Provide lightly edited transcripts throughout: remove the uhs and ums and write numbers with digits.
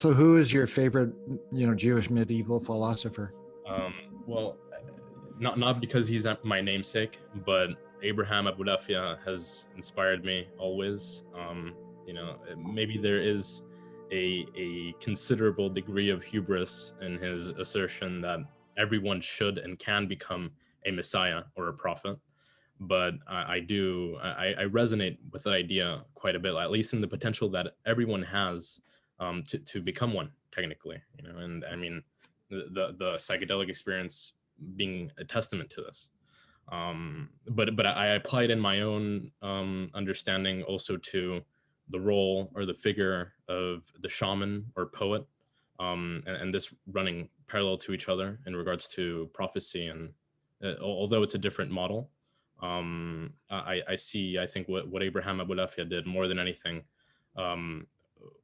So who is your favorite, Jewish medieval philosopher? Um, well, not because he's my namesake, but Abraham Abulafia has inspired me always. Maybe there is a considerable degree of hubris in his assertion that everyone should and can become a messiah or a prophet. But I resonate with that idea quite a bit, at least in the potential that everyone has to become one, technically. And I mean, the psychedelic experience being a testament to this. But I applied in my own understanding also to the role or the figure of the shaman or poet, and this running parallel to each other in regards to prophecy. And although it's a different model, I think what Abraham Abulafia did more than anything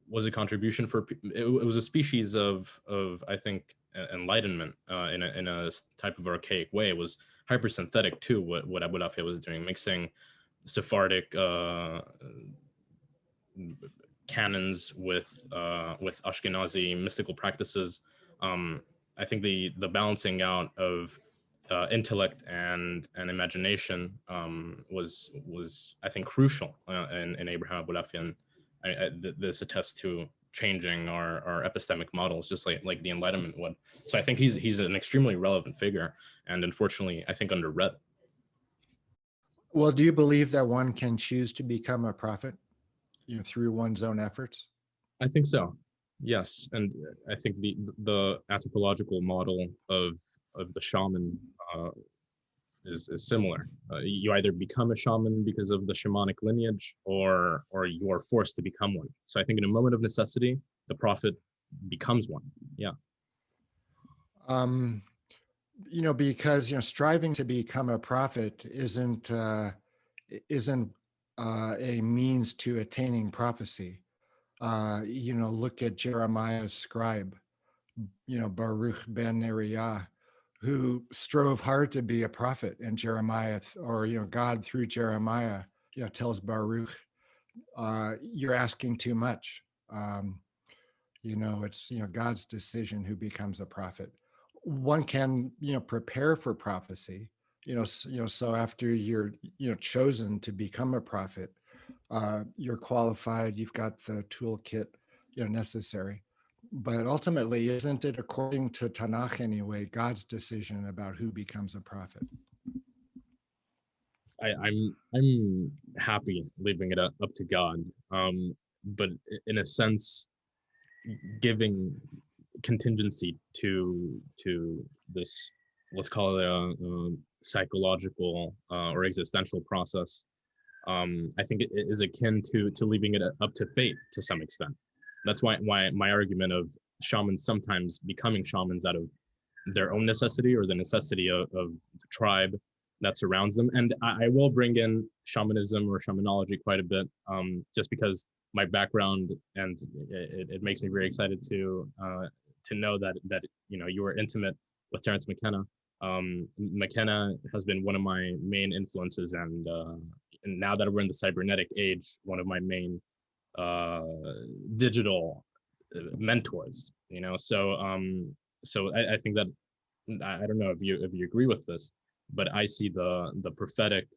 was a contribution for it was a species of I think enlightenment in a type of archaic way. It was hypersynthetic too, what Abulafia was doing, mixing Sephardic canons with Ashkenazi mystical practices. I think the balancing out of intellect and imagination was I think crucial in Abraham Abulafia. And this attests to changing our epistemic models, just like the Enlightenment would. So I think he's an extremely relevant figure, and unfortunately, I think underread. Well, do you believe that one can choose to become a prophet, through one's own efforts? I think so. Yes, and I think the anthropological model of the shaman is similar. You either become a shaman because of the shamanic lineage, or you are forced to become one. So I think in a moment of necessity, the prophet becomes one. Yeah. Because striving to become a prophet isn't a means to attaining prophecy. Look at Jeremiah's scribe, Baruch ben Neriah, who strove hard to be a prophet. And Jeremiah, or God through Jeremiah, tells Baruch, you're asking too much. It's God's decision who becomes a prophet. One can prepare for prophecy. So after you're chosen to become a prophet, you're qualified. You've got the toolkit necessary. But ultimately, isn't it, according to Tanakh anyway, God's decision about who becomes a prophet? I'm happy leaving it up to God, but in a sense, giving contingency to this, let's call it a psychological or existential process. I think it is akin to leaving it up to fate to some extent. That's why my argument of shamans sometimes becoming shamans out of their own necessity or the necessity of the tribe that surrounds them. And I will bring in shamanism or shamanology quite a bit, just because my background, and it makes me very excited to know that you were intimate with Terence McKenna. McKenna has been one of my main influences, and now that we're in the cybernetic age, one of my main digital mentors. So I think that I don't know if you agree with this, but I see the prophetic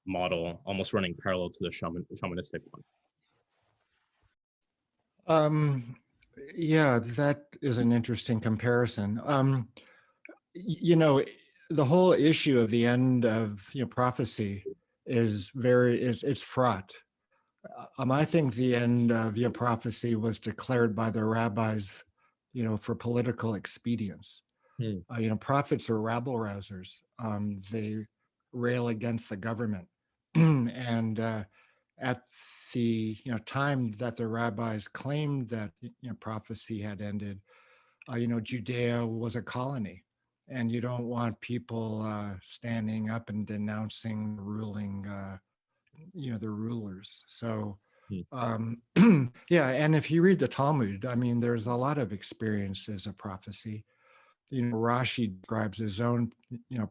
model almost running parallel to the shamanistic one. Yeah, that is an interesting comparison. The whole issue of the end of prophecy is it's fraught. I think the end of prophecy was declared by the rabbis, for political expedience. Prophets are rabble rousers. They rail against the government, and at the time that the rabbis claimed that prophecy had ended, Judea was a colony, and you don't want people standing up and denouncing ruling, the rulers. So, yeah, and if you read the Talmud, I mean, there's a lot of experiences of prophecy. Rashi describes his own,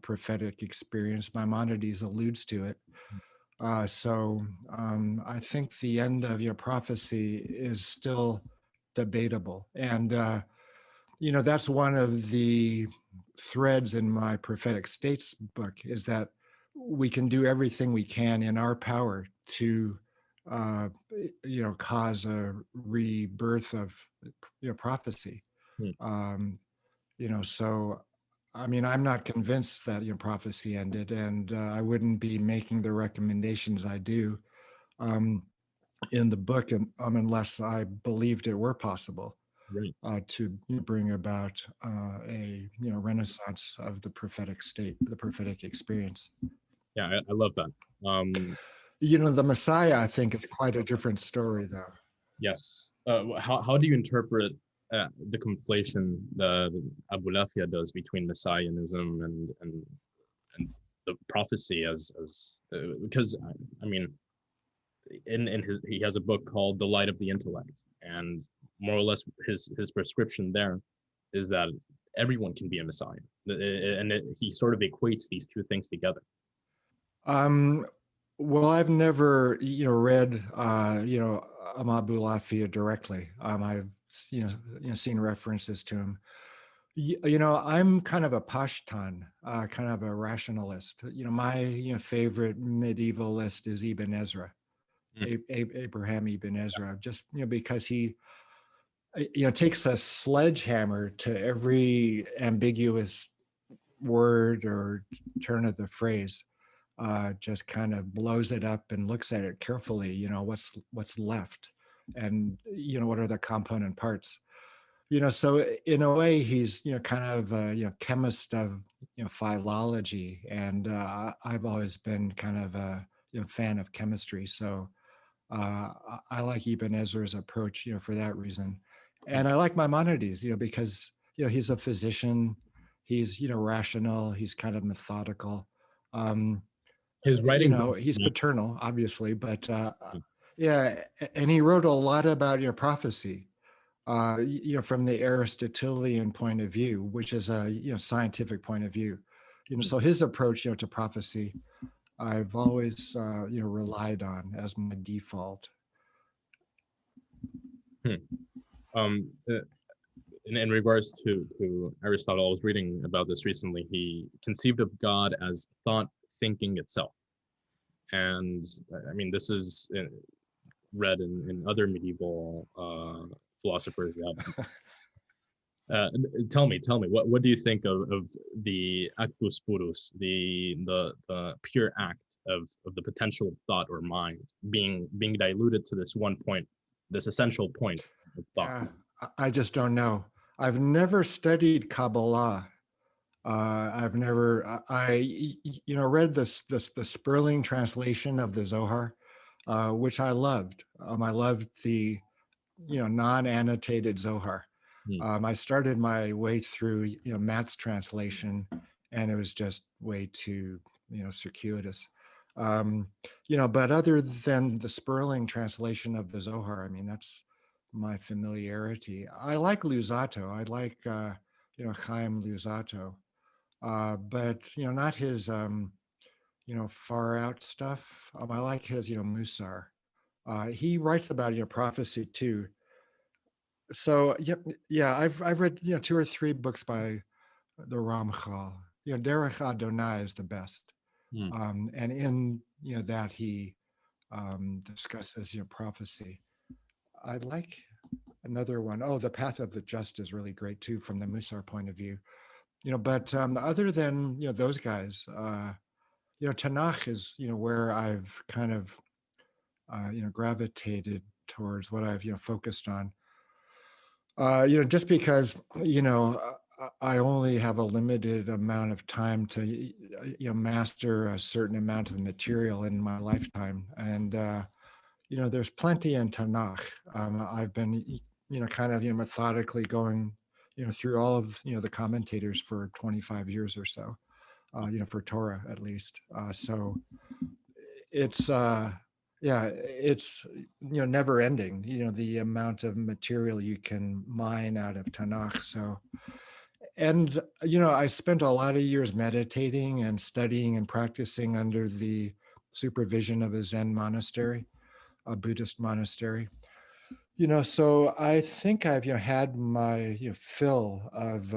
prophetic experience. Maimonides alludes to it. So I think the end of prophecy is still debatable. And, that's one of the threads in my Prophetic States book, is that we can do everything we can in our power to, cause a rebirth of, prophecy. Hmm. So, I mean, I'm not convinced that, prophecy ended, and I wouldn't be making the recommendations I do um, in the book, unless I believed it were possible Right. to bring about a renaissance of the prophetic state, the prophetic experience. Yeah, I love that. The Messiah, I think, is quite a different story, though. Yes. How do you interpret the conflation that Abulafia does between messianism and the prophecy as because I mean in his he has a book called The Light of the Intellect, and more or less his prescription there is that everyone can be a messiah, and he sort of equates these two things together. Well, I've never, read, Abulafia directly. I've, seen references to him. I'm kind of a Pashtan, kind of a rationalist. My, favorite medievalist is Ibn Ezra, Abraham Ibn Ezra, just, because he, takes a sledgehammer to every ambiguous word or turn of the phrase, just kind of blows it up and looks at it carefully, what's left, and, what are the component parts. So in a way, he's, kind of a, chemist of, philology. And I've always been kind of a, fan of chemistry. So I like Ibn Ezra's approach, for that reason. And I like Maimonides, because, he's a physician, he's, rational, he's kind of methodical. His writing, He's paternal, obviously, but yeah, and he wrote a lot about prophecy, from the Aristotelian point of view, which is a scientific point of view. So his approach, to prophecy, I've always relied on as my default. In regards to Aristotle, I was reading about this recently. He conceived of God as thought thinking itself, and I mean this is read in other medieval philosophers. Tell me, what do you think of the actus purus, the pure act of the potential of thought or mind being diluted to this one point, this essential point of thought? I just don't know. I've never studied Kabbalah. I've never, read the Sperling translation of the Zohar, which I loved. I loved the, non-annotated Zohar. I started my way through, Matt's translation, and it was just way too, circuitous. But other than the Sperling translation of the Zohar, I mean, that's my familiarity. I like Luzzatto. I like, Chaim Luzzatto, but, not his, far out stuff. I like his, Musar. He writes about, prophecy too. So yeah, I've read, 2 or 3 books by the Ramchal. Derech Adonai is the best. And in, that he discusses, prophecy. I like another one. Oh, The Path of the Just is really great too, from the Musar point of view. But other than, those guys, Tanakh is, where I've kind of, gravitated towards, what I've, focused on. Just because, I only have a limited amount of time to, master a certain amount of material in my lifetime. And, there's plenty in Tanakh. I've been, kind of, methodically going, through all of, the commentators for 25 years or so, for Torah at least. So it's, yeah, it's, never ending, the amount of material you can mine out of Tanakh. So, and, I spent a lot of years meditating and studying and practicing under the supervision of a Zen monastery, a Buddhist monastery. So I think I've, had my, fill of,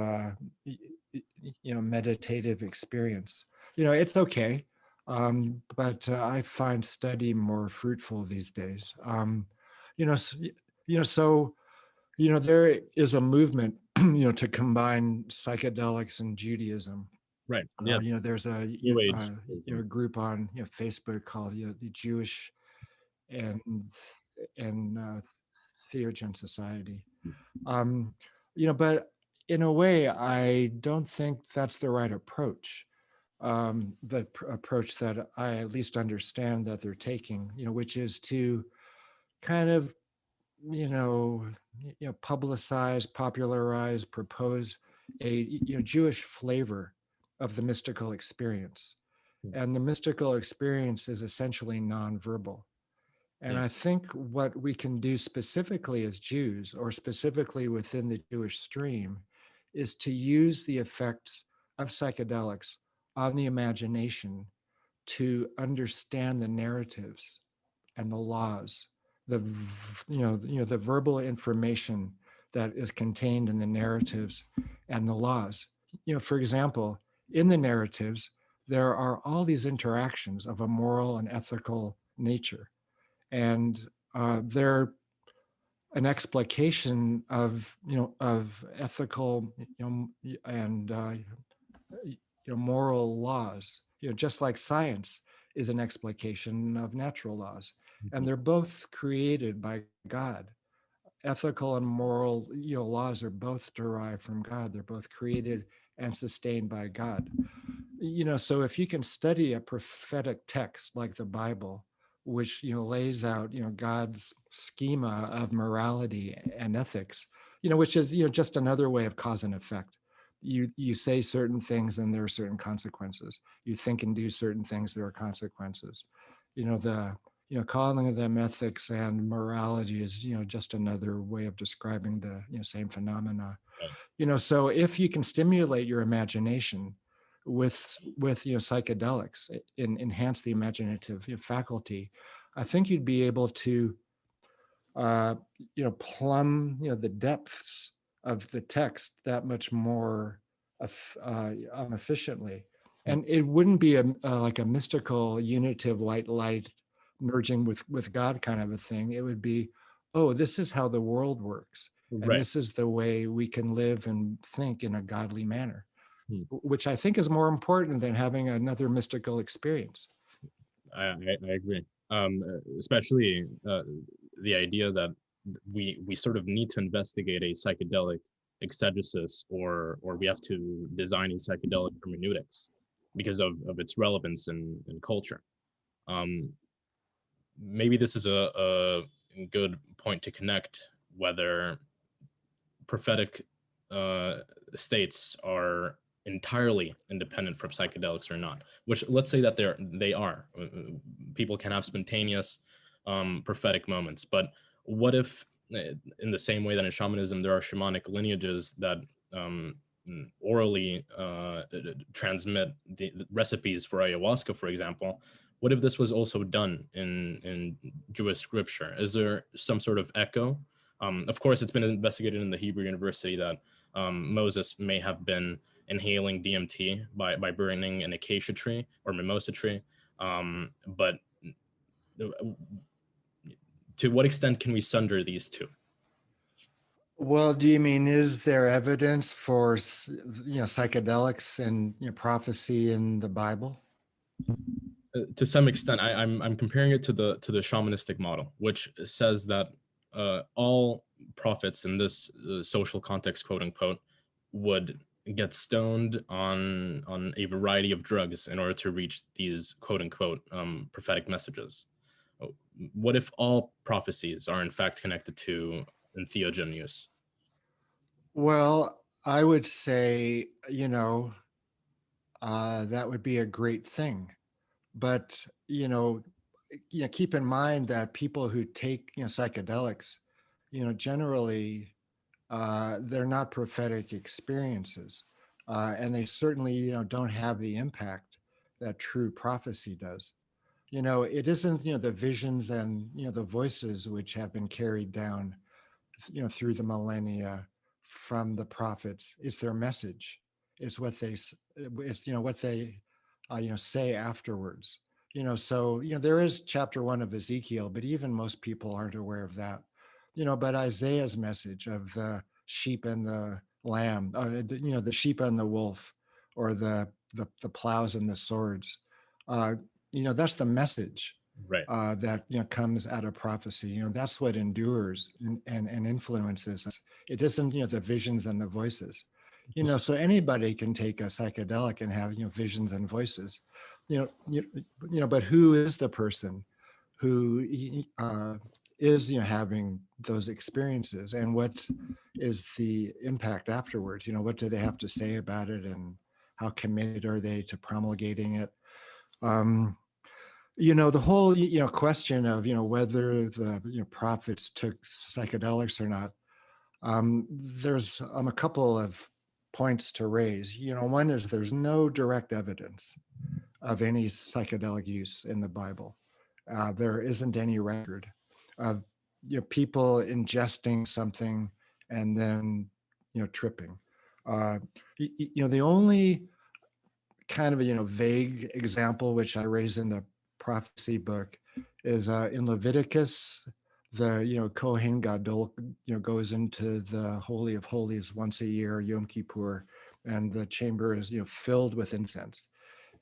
meditative experience. It's okay. But I find study more fruitful these days. You know, s- y- so, there is a movement, to combine psychedelics and Judaism. Right. Yeah. There's a, New Age. group on, Facebook called, the Jewish and Theogen Society. Um, but in a way, I don't think that's the right approach. Approach that I at least understand that they're taking, which is to kind of, publicize, popularize, propose a, Jewish flavor of the mystical experience. And the mystical experience is essentially nonverbal. And Mm. I think what we can do specifically as Jews, or specifically within the Jewish stream, is to use the effects of psychedelics on the imagination to understand the narratives and the laws, the verbal information that is contained in the narratives and the laws. For example, in the narratives, there are all these interactions of a moral and ethical nature, and they're an explication of ethical and moral laws, just like science is an explication of natural laws, and they're both created by God. Ethical and moral laws are both derived from God. They're both created and sustained by God. So if you can study a prophetic text like the Bible, which lays out God's schema of morality and ethics, which is just another way of cause and effect. You say certain things and there are certain consequences. You think and do certain things, there are consequences. The calling them ethics and morality is just another way of describing the same phenomena. So if you can stimulate your imagination with psychedelics, enhance the imaginative faculty, I think you'd be able to plumb the depths of the text that much more efficiently. And it wouldn't be like a mystical unitive white light merging with God kind of a thing. It would be, oh, this is how the world works, and Right. this is the way we can live and think in a godly manner, Hmm. which I think is more important than having another mystical experience. I agree. Especially the idea that we sort of need to investigate a psychedelic exegesis, or we have to design a psychedelic hermeneutics because of its relevance in culture. Um, Maybe this is a good point to connect whether prophetic uh, states are entirely independent from psychedelics or not. Which, let's say that they are. People can have spontaneous prophetic moments, but what if, in the same way that in shamanism there are shamanic lineages that orally transmit the recipes for ayahuasca, for example? What if this was also done in Jewish scripture? Is there some sort of echo? Of course, it's been investigated in the Hebrew University that Moses may have been inhaling DMT by burning an acacia tree or mimosa tree. But to what extent can we sunder these two? Well, do you mean, is there evidence for psychedelics and prophecy in the Bible? To some extent, I'm comparing it to the shamanistic model, which says that all prophets in this social context, quote unquote, would get stoned on a variety of drugs in order to reach these quote unquote prophetic messages. What if all prophecies are in fact connected to entheogen use? Well, I would say, that would be a great thing. But, keep in mind that people who take, psychedelics, generally, they're not prophetic experiences. And they certainly, don't have the impact that true prophecy does. it isn't, the visions and, the voices which have been carried down, through the millennia from the prophets. It's their message. It's what it's, what they, say afterwards. So, there is chapter 1 of Ezekiel, but even most people aren't aware of that. But Isaiah's message of the sheep and the lamb, the sheep and the wolf, or the plows and the swords, that's the message Right. that comes out of prophecy. That's what endures and influences us. It isn't the visions and the voices. So anybody can take a psychedelic and have visions and voices. But who is the person who is having those experiences, and what is the impact afterwards? What do they have to say about it, and how committed are they to promulgating it? The whole question of whether the prophets took psychedelics or not. There's a couple of points to raise. One is there's no direct evidence of any psychedelic use in the Bible. There isn't any record of people ingesting something and then tripping. The only kind of vague example which I raise in the prophecy book is in Leviticus. The Kohen Gadol goes into the Holy of Holies once a year, Yom Kippur, and the chamber is filled with incense.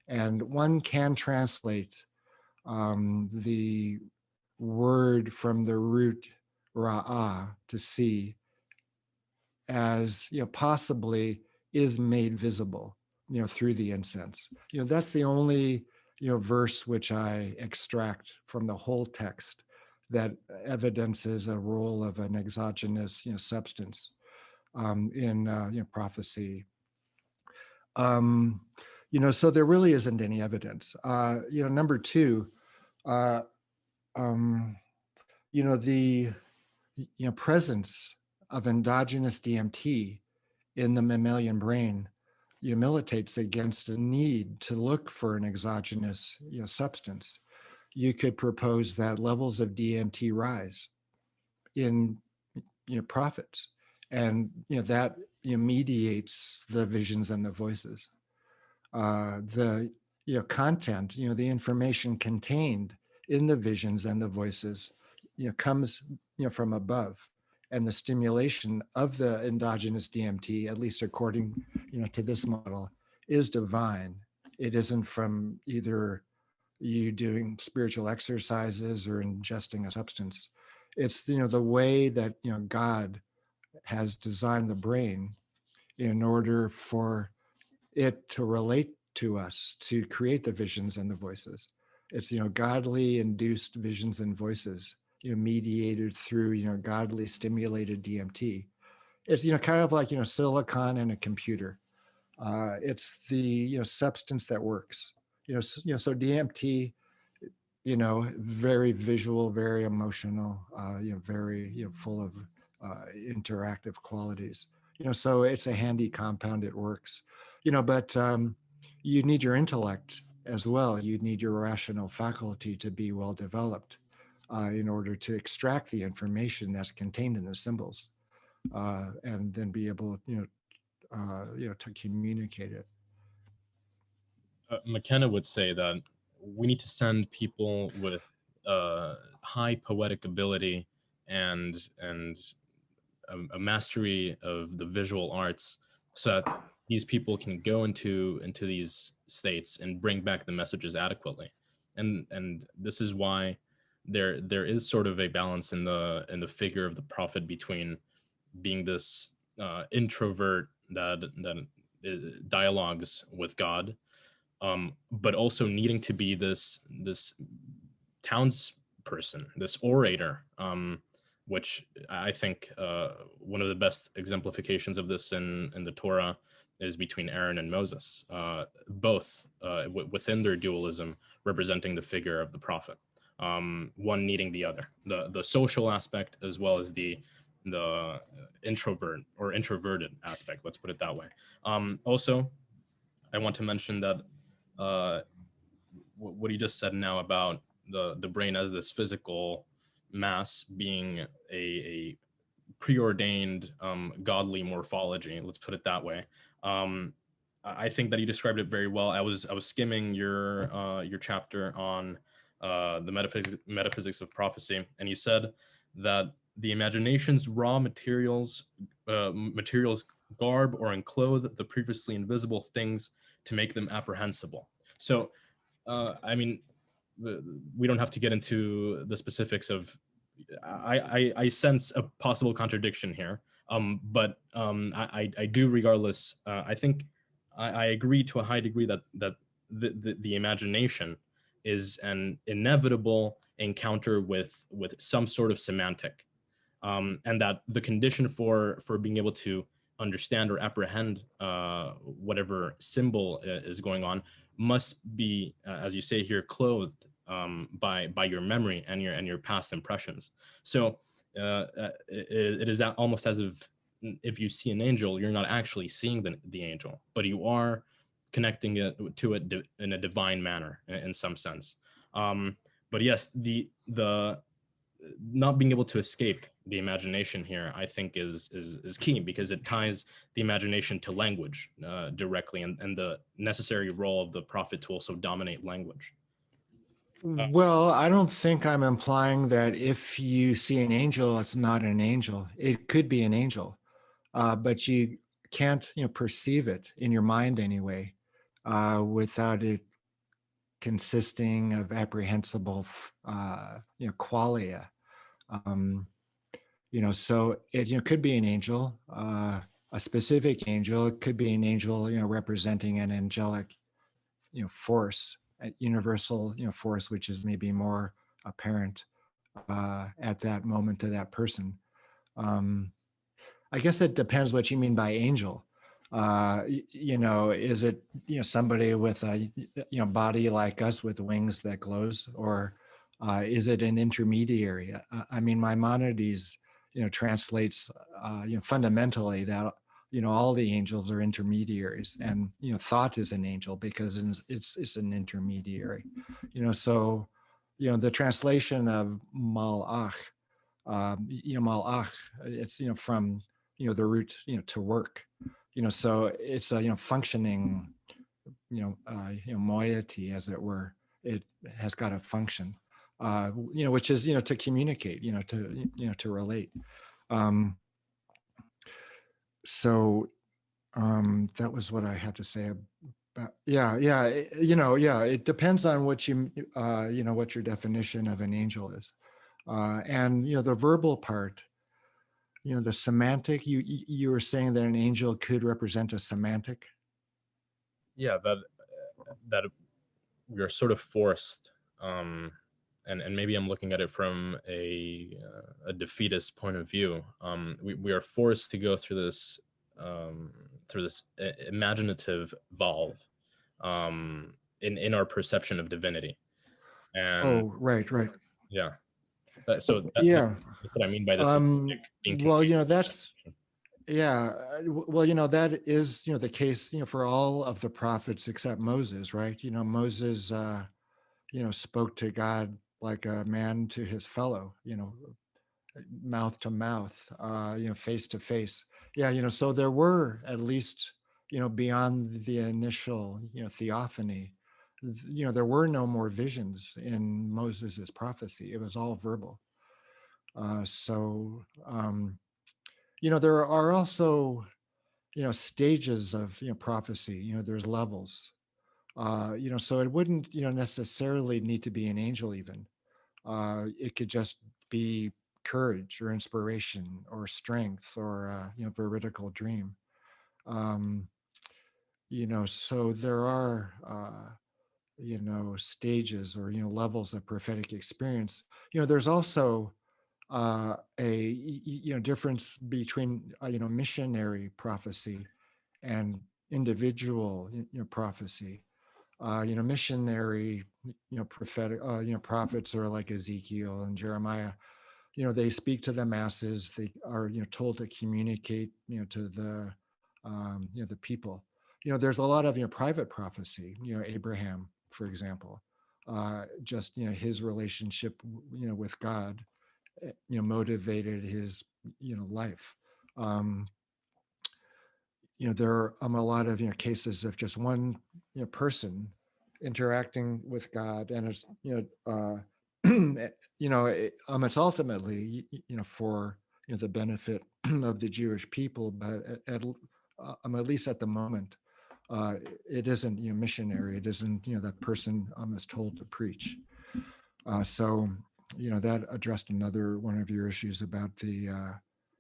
And one can translate the word from the root ra'ah, to see, as possibly is made visible through the incense. That's the only verse which I extract from the whole text that evidences a role of an exogenous substance in prophecy. So there really isn't any evidence. Number two, the presence of endogenous DMT in the mammalian brain militates against the need to look for an exogenous substance. You could propose that levels of DMT rise in prophets, and that mediates the visions and the voices. The content, the information contained in the visions and the voices comes from above, and the stimulation of the endogenous DMT, at least according to this model, is divine. It isn't from either you doing spiritual exercises or ingesting a substance. It's the way that God has designed the brain in order for it to relate to us, to create the visions and the voices. It's godly induced visions and voices mediated through godly stimulated DMT. It's kind of like silicon and a computer. It's the substance that works. So DMT, very visual, very emotional, very full of interactive qualities. So it's a handy compound. It works. But you need your intellect as well. You need your rational faculty to be well developed in order to extract the information that's contained in the symbols, and then be able, to communicate it. McKenna would say that we need to send people with high poetic ability and a mastery of the visual arts, so that these people can go into these states and bring back the messages adequately. And this is why there is sort of a balance in the figure of the prophet between being this introvert that dialogues with God, but also needing to be this townsperson, this orator, which I think one of the best exemplifications of this in the Torah is between Aaron and Moses, both within their dualism representing the figure of the prophet, one needing the other, the social aspect as well as the introvert or introverted aspect, let's put it that way. Also, I want to mention that what he just said now about the brain as this physical mass being a preordained godly morphology, let's put it that way. I think that you described it very well. I was skimming your chapter on the metaphysics of prophecy, and you said that the imagination's raw materials garb or enclothe the previously invisible things to make them apprehensible. So, I mean, we don't have to get into the specifics of. I sense a possible contradiction here, but I do regardless. I think I agree to a high degree that the imagination is an inevitable encounter with some sort of semantic, and that the condition for being able to understand or apprehend whatever symbol is going on must be, as you say here, clothed by your memory and your past impressions. So it is almost as if you see an angel, you're not actually seeing the angel, but you are connecting it to it in a divine manner in some sense. But yes, the not being able to escape the imagination here, I think, is key, because it ties the imagination to language directly, and the necessary role of the prophet to also dominate language. Well, I don't think I'm implying that if you see an angel, it's not an angel. It could be an angel, but you can't, perceive it in your mind anyway, without it consisting of apprehensible, qualia. So it could be an angel, a specific angel. It could be an angel, representing an angelic, force, a universal, force, which is maybe more apparent at that moment to that person. I guess it depends what you mean by angel. Is it, somebody with a, body like us with wings that glows, or is it an intermediary? I mean, Maimonides, translates, fundamentally that, all the angels are intermediaries, and, thought is an angel because it's an intermediary, so, the translation of malach, malach, it's, from, the root, to work, so it's a, functioning, moiety, as it were. It has got a function, which is, to communicate, to relate. So that was what I had to say about, yeah, it depends on what what your definition of an angel is. And, the verbal part, the semantic, you were saying that an angel could represent a semantic. Yeah, that we are sort of forced, and maybe I'm looking at it from a defeatist point of view. We are forced to go through this imaginative valve, in our perception of divinity. And Oh, right. yeah, that's Yeah. what I mean by this. Well, that's, yeah. Well, that is, the case, for all of the prophets except Moses, right? Moses, spoke to God like a man to his fellow, mouth to mouth, face to face. Yeah, so there were at least, beyond the initial, theophany, there were no more visions in Moses's prophecy. It was all verbal. So, there are also, stages of, prophecy. There's levels. So it wouldn't, necessarily need to be an angel even. It could just be courage or inspiration or strength or, veridical dream. So there are, stages or, levels of prophetic experience. There's also a difference between, missionary prophecy and individual, prophecy. Missionary, prophetic, prophets are like Ezekiel and Jeremiah. They speak to the masses. They are, told to communicate, to the, the people. There's a lot of, private prophecy. Abraham, for example. just, his relationship, with God, motivated his, life. There are a lot of, cases of just one, person interacting with God, and it's, it's ultimately, for, the benefit of the Jewish people, but at least at the moment, it isn't, missionary. It isn't, that person is told to preach. So, that addressed another one of your issues about the,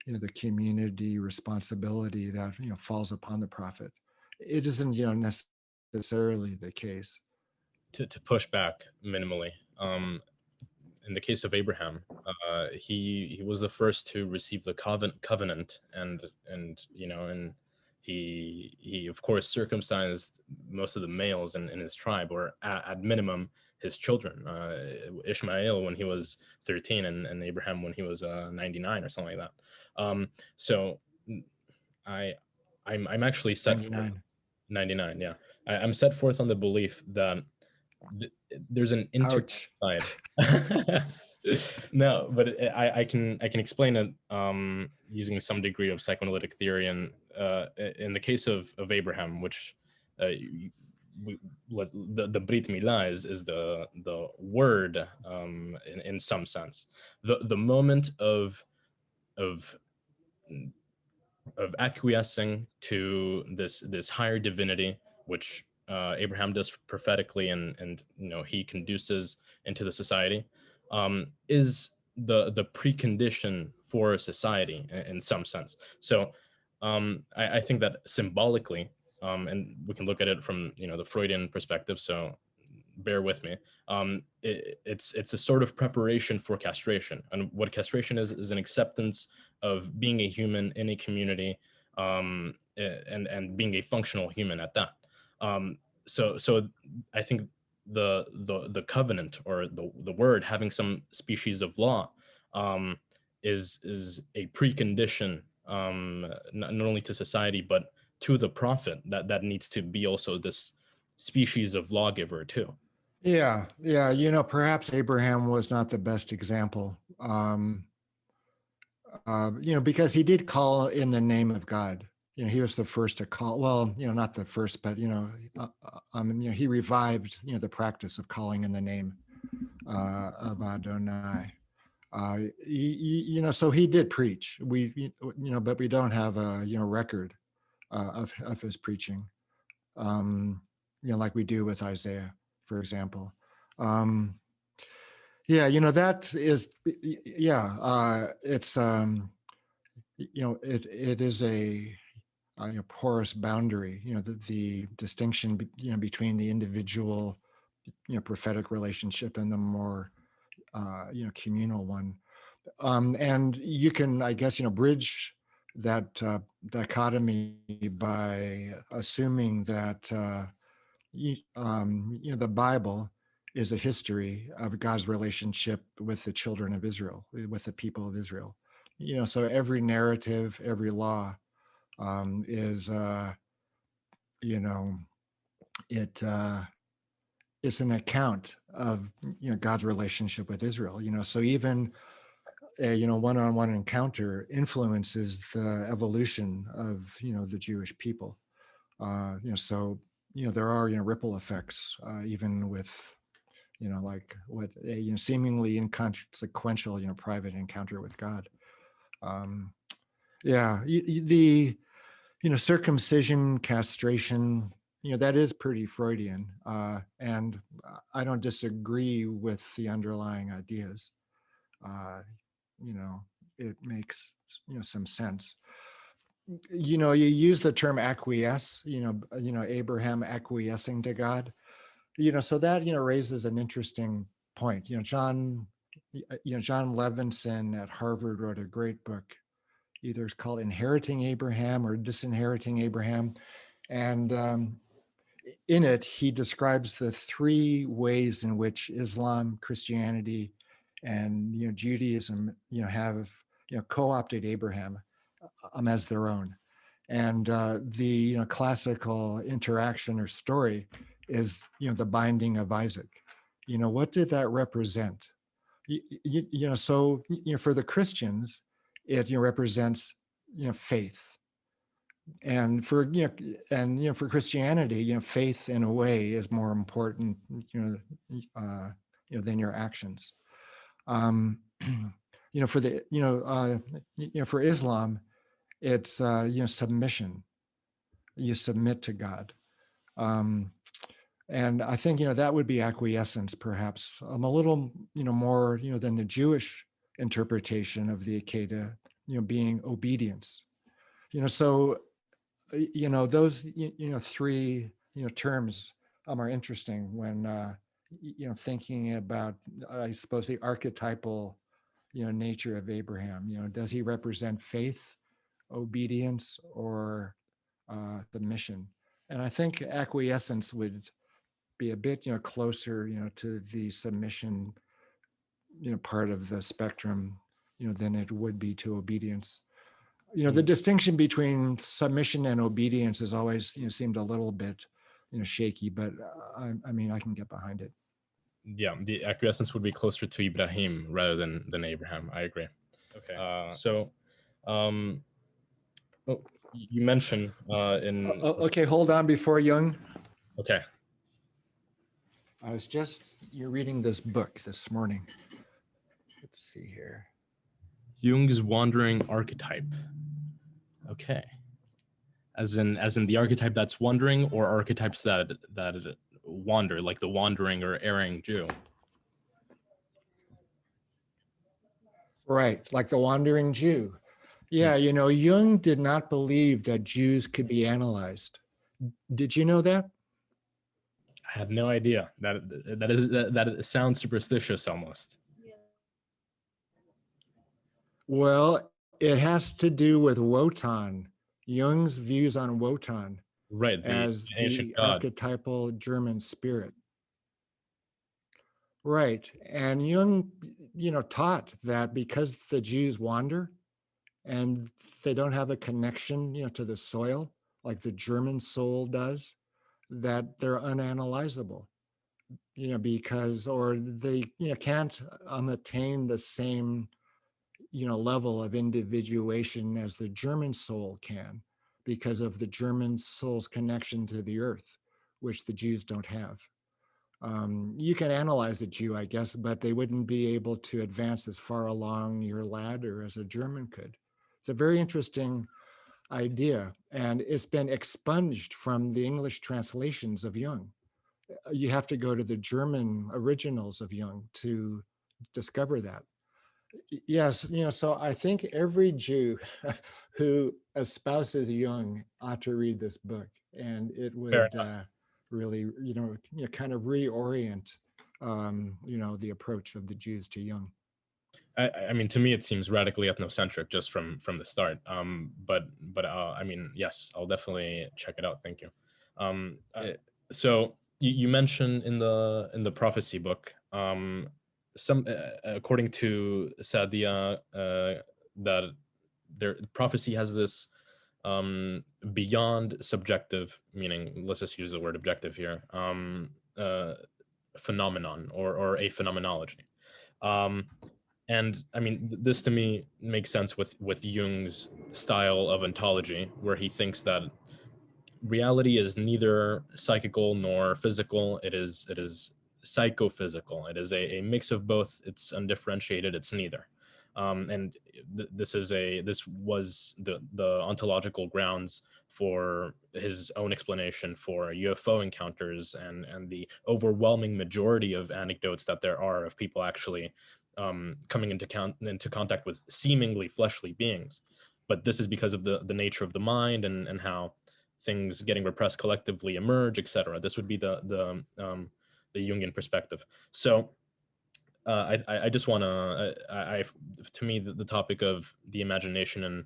the community responsibility that, falls upon the prophet. It isn't, necessarily the case. To push back minimally, in the case of Abraham, he was the first to receive the covenant, and he of course circumcised most of the males in his tribe, or at minimum his children. Ishmael when he was 13, and Abraham when he was 99 or something like that. So I'm actually set 99. forth, 99. Yeah, I'm set forth on the belief that there's an internet Ouch. side. No, but I can explain it using some degree of psychoanalytic theory. And in the case of Abraham, which the Brit Milah is the word, in some sense, the moment of acquiescing to this higher divinity, which Abraham does prophetically, and he conduces into the society, is the precondition for society in some sense. So I think that symbolically, and we can look at it from the Freudian perspective. So bear with me. It's a sort of preparation for castration, and what castration is an acceptance of being a human in a community, and being a functional human at that. So I think the covenant, or the word having some species of law, is a precondition, not only to society but to the prophet, that needs to be also this species of lawgiver too. Yeah, perhaps Abraham was not the best example, because he did call in the name of God. He was the first to call. Well, not the first, but he revived the practice of calling in the name of Adonai. So he did preach. But we don't have a record of his preaching, like we do with Isaiah, for example. That is, it's, it is a porous boundary, the distinction, between the individual, prophetic relationship and the more, communal one. And you can, I guess, bridge that dichotomy by assuming that, the Bible is a history of God's relationship with the children of Israel, with the people of Israel. So every narrative, every law, is, it's an account of God's relationship with Israel. So even a one-on-one encounter influences the evolution of the Jewish people. So there are ripple effects, even with like what a seemingly inconsequential private encounter with God. The circumcision, castration, that is pretty Freudian, and I don't disagree with the underlying ideas. It makes some sense. You use the term acquiesce, Abraham acquiescing to God, so that raises an interesting point. John Levinson at Harvard wrote a great book, either it's called Inheriting Abraham or Disinheriting Abraham, and in it he describes the three ways in which Islam, Christianity, and Judaism have co-opted Abraham as their own. And the classical interaction or story is the binding of Isaac. What did that represent? So for the Christians, it represents faith, and for Christianity, faith in a way is more important than your actions. For the for Islam, it's submission. You submit to God. And I think that would be acquiescence, perhaps a little more than the Jewish interpretation of the Akeda, being obedience. So those three terms are interesting when thinking about, I suppose, the archetypal nature of Abraham. Does he represent faith, obedience, or submission? And I think acquiescence would be a bit closer to the submission part of the spectrum than it would be to obedience. The distinction between submission and obedience has always seemed a little bit shaky, but I mean, I can get behind it. Yeah, the acquiescence would be closer to Ibrahim rather than Abraham. I agree. Okay. You mentioned okay, hold on before Jung. Okay. I was just reading this book this morning. Let's see here. Jung's wandering archetype. Okay. As in the archetype that's wandering, or archetypes that wander, like the wandering or erring Jew. Right, like the wandering Jew. Yeah, Jung did not believe that Jews could be analyzed. Did you know that? I had no idea. That sounds superstitious almost. Well, it has to do with Wotan, Jung's views on Wotan, right, as the archetypal German spirit. Right, and Jung, taught that because the Jews wander and they don't have a connection, to the soil like the German soul does, that they're unanalyzable, because, or they can't attain the same level of individuation as the German soul can, because of the German soul's connection to the earth, which the Jews don't have. You can analyze a Jew, I guess, but they wouldn't be able to advance as far along your ladder as a German could. It's a very interesting idea, and it's been expunged from the English translations of Jung. You have to go to the German originals of Jung to discover that. Yes, so I think every Jew who espouses Jung ought to read this book, and it would really, kind of reorient, the approach of the Jews to Jung. I mean, to me, it seems radically ethnocentric just from the start. But I mean, yes, I'll definitely check it out. Thank you. So you mentioned in the prophecy book, some according to Sadia, that prophecy has this beyond subjective, meaning, let's just use the word objective here, phenomenon or a phenomenology. And I mean, this to me makes sense with Jung's style of ontology, where he thinks that reality is neither psychical nor physical. It is psychophysical. It is a mix of both. It's undifferentiated. It's neither. And this was the ontological grounds for his own explanation for UFO encounters and the overwhelming majority of anecdotes that there are of people actually coming into contact with seemingly fleshly beings. But this is because of the nature of the mind and how things getting repressed collectively emerge, etc. This would be the Jungian perspective. So I just want to, to me, the topic of the imagination and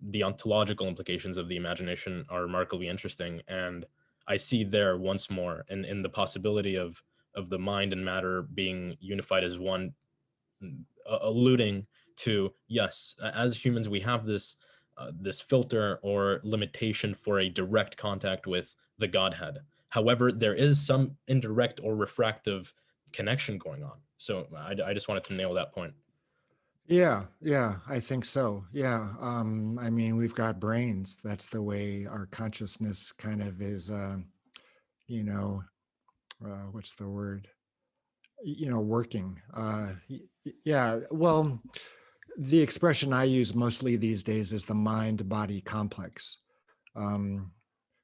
the ontological implications of the imagination are remarkably interesting. And I see there once more in the possibility of the mind and matter being unified as one, alluding to, yes, as humans, we have this filter or limitation for a direct contact with the Godhead. However, there is some indirect or refractive connection going on. So I just wanted to nail that point. Yeah, I think so. Yeah. I mean, we've got brains. That's the way our consciousness kind of is, you know, what's the word? Working. Yeah. Well, the expression I use mostly these days is the mind-body complex. Um,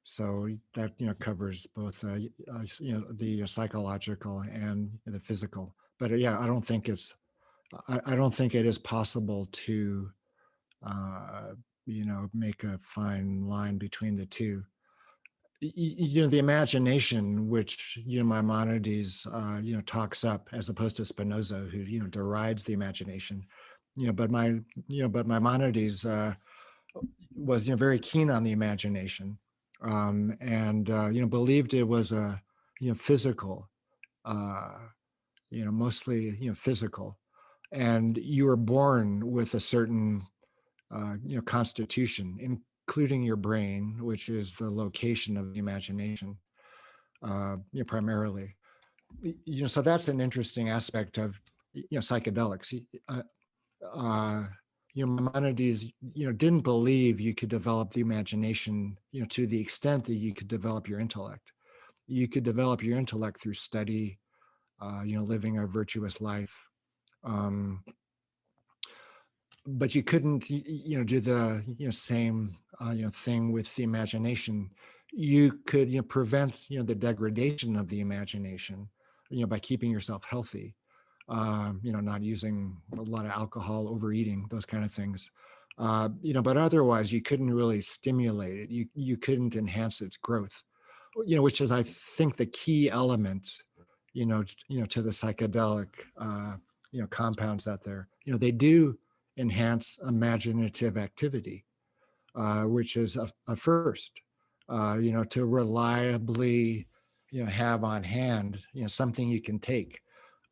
so that, covers both, the psychological and the physical. But yeah, I don't think it is possible to, uh, make a fine line between the two. The imagination, which, Maimonides, talks up, as opposed to Spinoza, who, derides the imagination. But Maimonides was, very keen on the imagination, and believed it was a, physical, uh, mostly, physical, and you were born with a certain, constitution, including your brain, which is the location of the imagination, primarily. So that's an interesting aspect of, psychedelics. Uh, Maimonides, didn't believe you could develop the imagination, to the extent that you could develop your intellect. You could develop your intellect through study, living a virtuous life. Um, but you couldn't, do the, same, thing with the imagination. You could, prevent, the degradation of the imagination, by keeping yourself healthy, not using a lot of alcohol, overeating, those kind of things. But otherwise you couldn't really stimulate it. You couldn't enhance its growth, which is, I think, the key element, to the psychedelic, compounds out there. They do enhance imaginative activity, which is a first, to reliably, have on hand, something you can take,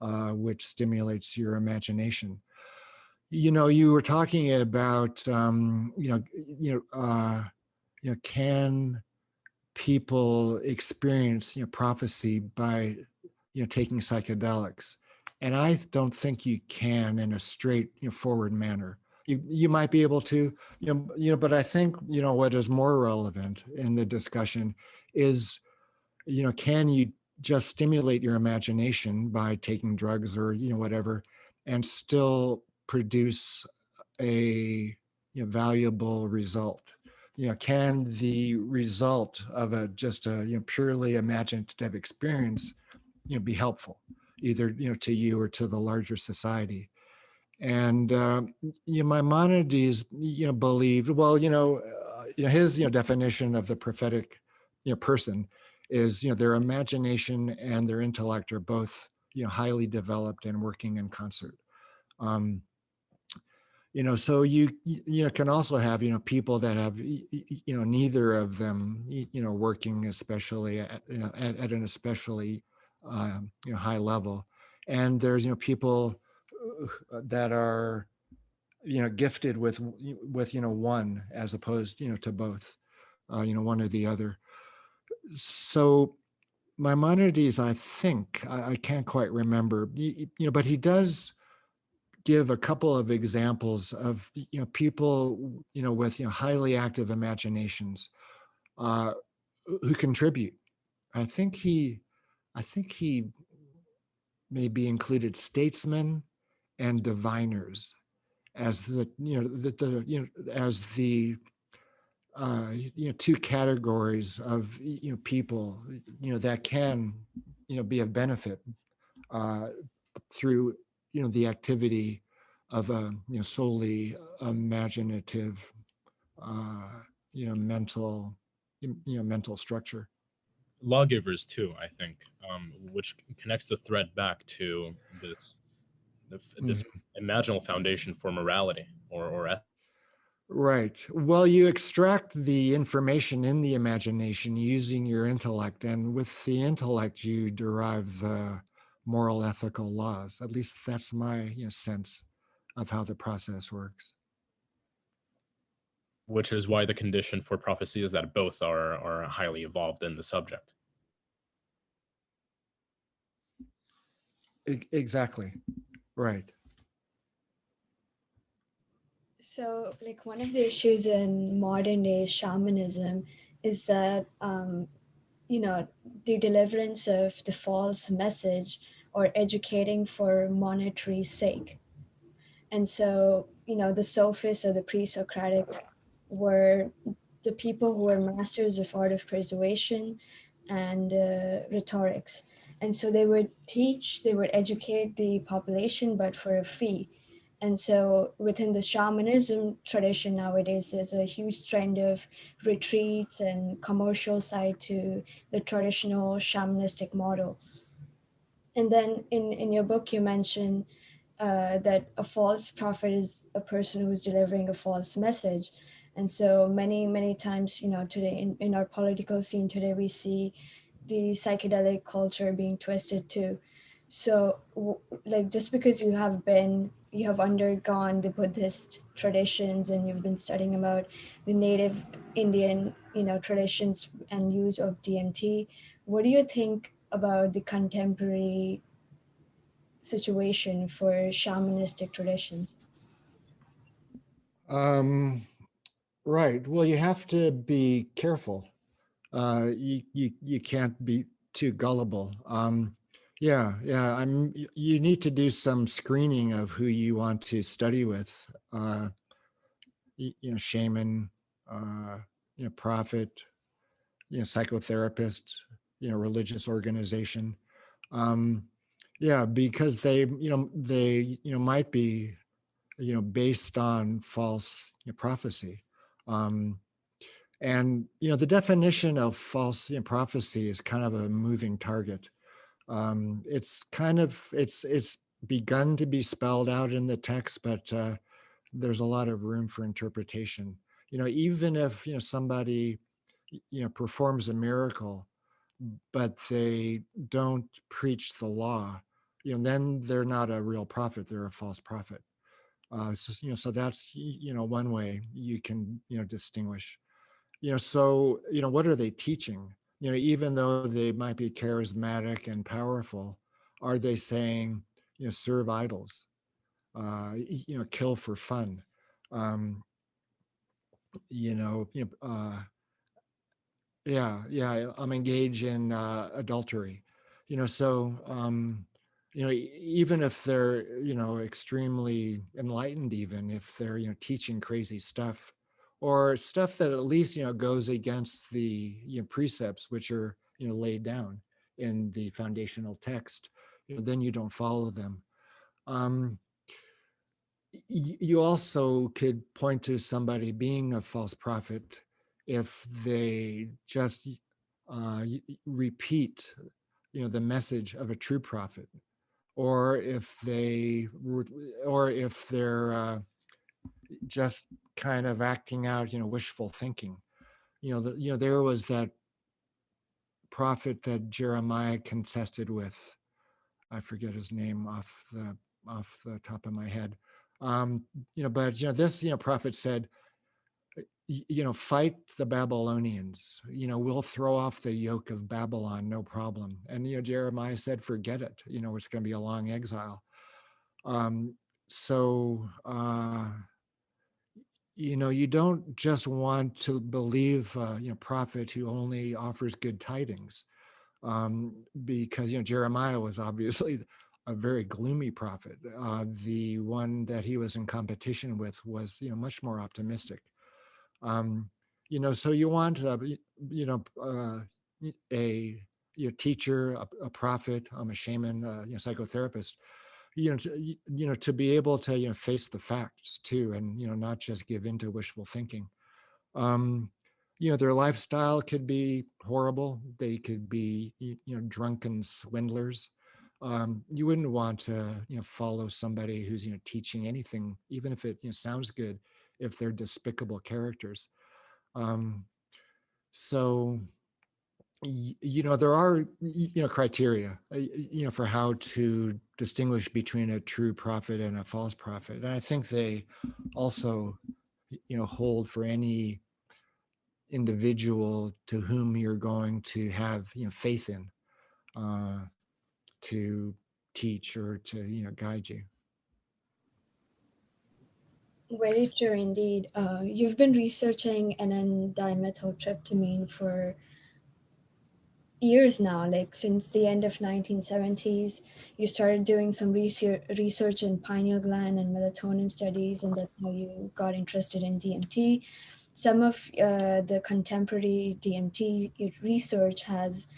which stimulates your imagination. You were talking about, can people experience, prophecy by, taking psychedelics? And I don't think you can in a straight, forward manner. You might be able to, but I think, what is more relevant in the discussion is, can you just stimulate your imagination by taking drugs or, whatever, and still produce a, valuable result? Can the result of just a, purely imaginative experience, be helpful, either, to you or to the larger society? And Maimonides, believed, well, his, definition of the prophetic, person is, their imagination and their intellect are both, highly developed and working in concert. So you can also have, people that have, neither of them, working especially at an especially, high level. And there's, people that are, gifted with, one, as opposed, to both, one or the other. So Maimonides, I think, I can't quite remember, but he does give a couple of examples of, people, with, highly active imaginations, uh, who contribute. I think he maybe included statesmen and diviners as the, as the, two categories of, people, that can, be of benefit, through, the activity of a, solely imaginative, uh, mental structure. Lawgivers too, I think, which connects the thread back to this Mhm. imaginal foundation for morality or ethics. Right. Well, you extract the information in the imagination using your intellect, and with the intellect, you derive the moral, ethical laws. At least that's my, sense of how the process works. Which is why the condition for prophecy is that both are highly evolved in the subject. Exactly. Right. So, like, one of the issues in modern day shamanism is that, the deliverance of the false message or educating for monetary sake. And so, the sophists or the pre-Socratics were the people who were masters of art of persuasion and rhetorics. And so they would teach, they would educate the population, but for a fee. And so within the shamanism tradition nowadays, there's a huge trend of retreats and commercial side to the traditional shamanistic model. And then in your book, you mentioned that a false prophet is a person who's delivering a false message. And so many times, today in our political scene today, we see the psychedelic culture being twisted too. So like, just because you have undergone the Buddhist traditions and you've been studying about the native Indian, traditions and use of DMT, what do you think about the contemporary situation for shamanistic traditions? Um, right. Well, you have to be careful. You can't be too gullible. Yeah. You need to do some screening of who you want to study with. Shaman, uh, prophet, psychotherapist, religious organization. Um, yeah, because they might be, based on false prophecy. Um, and the definition of false prophecy is kind of a moving target. It's begun to be spelled out in the text, but there's a lot of room for interpretation. Even if somebody performs a miracle, but they don't preach the law, then they're not a real prophet; they're a false prophet. So that's one way you can distinguish. So what are they teaching? Even though they might be charismatic and powerful, are they saying serve idols, kill for fun, um, engage in adultery, so even if they're extremely enlightened, even if they're teaching crazy stuff, or stuff that at least goes against the precepts which are laid down in the foundational text, then you don't follow them. um, you also could point to somebody being a false prophet if they just repeat the message of a true prophet, or if they're just kind of acting out wishful thinking. There was that prophet that Jeremiah contested with. I forget his name off the top of my head. But this prophet said, fight the Babylonians. We'll throw off the yoke of Babylon, no problem. And Jeremiah said, forget it. It's going to be a long exile. Um, so you don't just want to believe prophet who only offers good tidings, because Jeremiah was obviously a very gloomy prophet. The one that he was in competition with was much more optimistic. So you want a teacher, a prophet, a shaman, psychotherapist, to be able to face the facts too, and not just give into wishful thinking. um their lifestyle could be horrible. They could be drunken swindlers. You wouldn't want to follow somebody who's teaching anything, even if it sounds good, if they're despicable characters. um so there are criteria for how to distinguish between a true prophet and a false prophet, and I think they also hold for any individual to whom you're going to have faith in, to teach or to, guide you. Very true indeed. You've been researching N,N-dimethyltryptamine for years now, like since the end of 1970s. You started doing some research in pineal gland and melatonin studies, and that's how you got interested in DMT. Some of the contemporary DMT research has,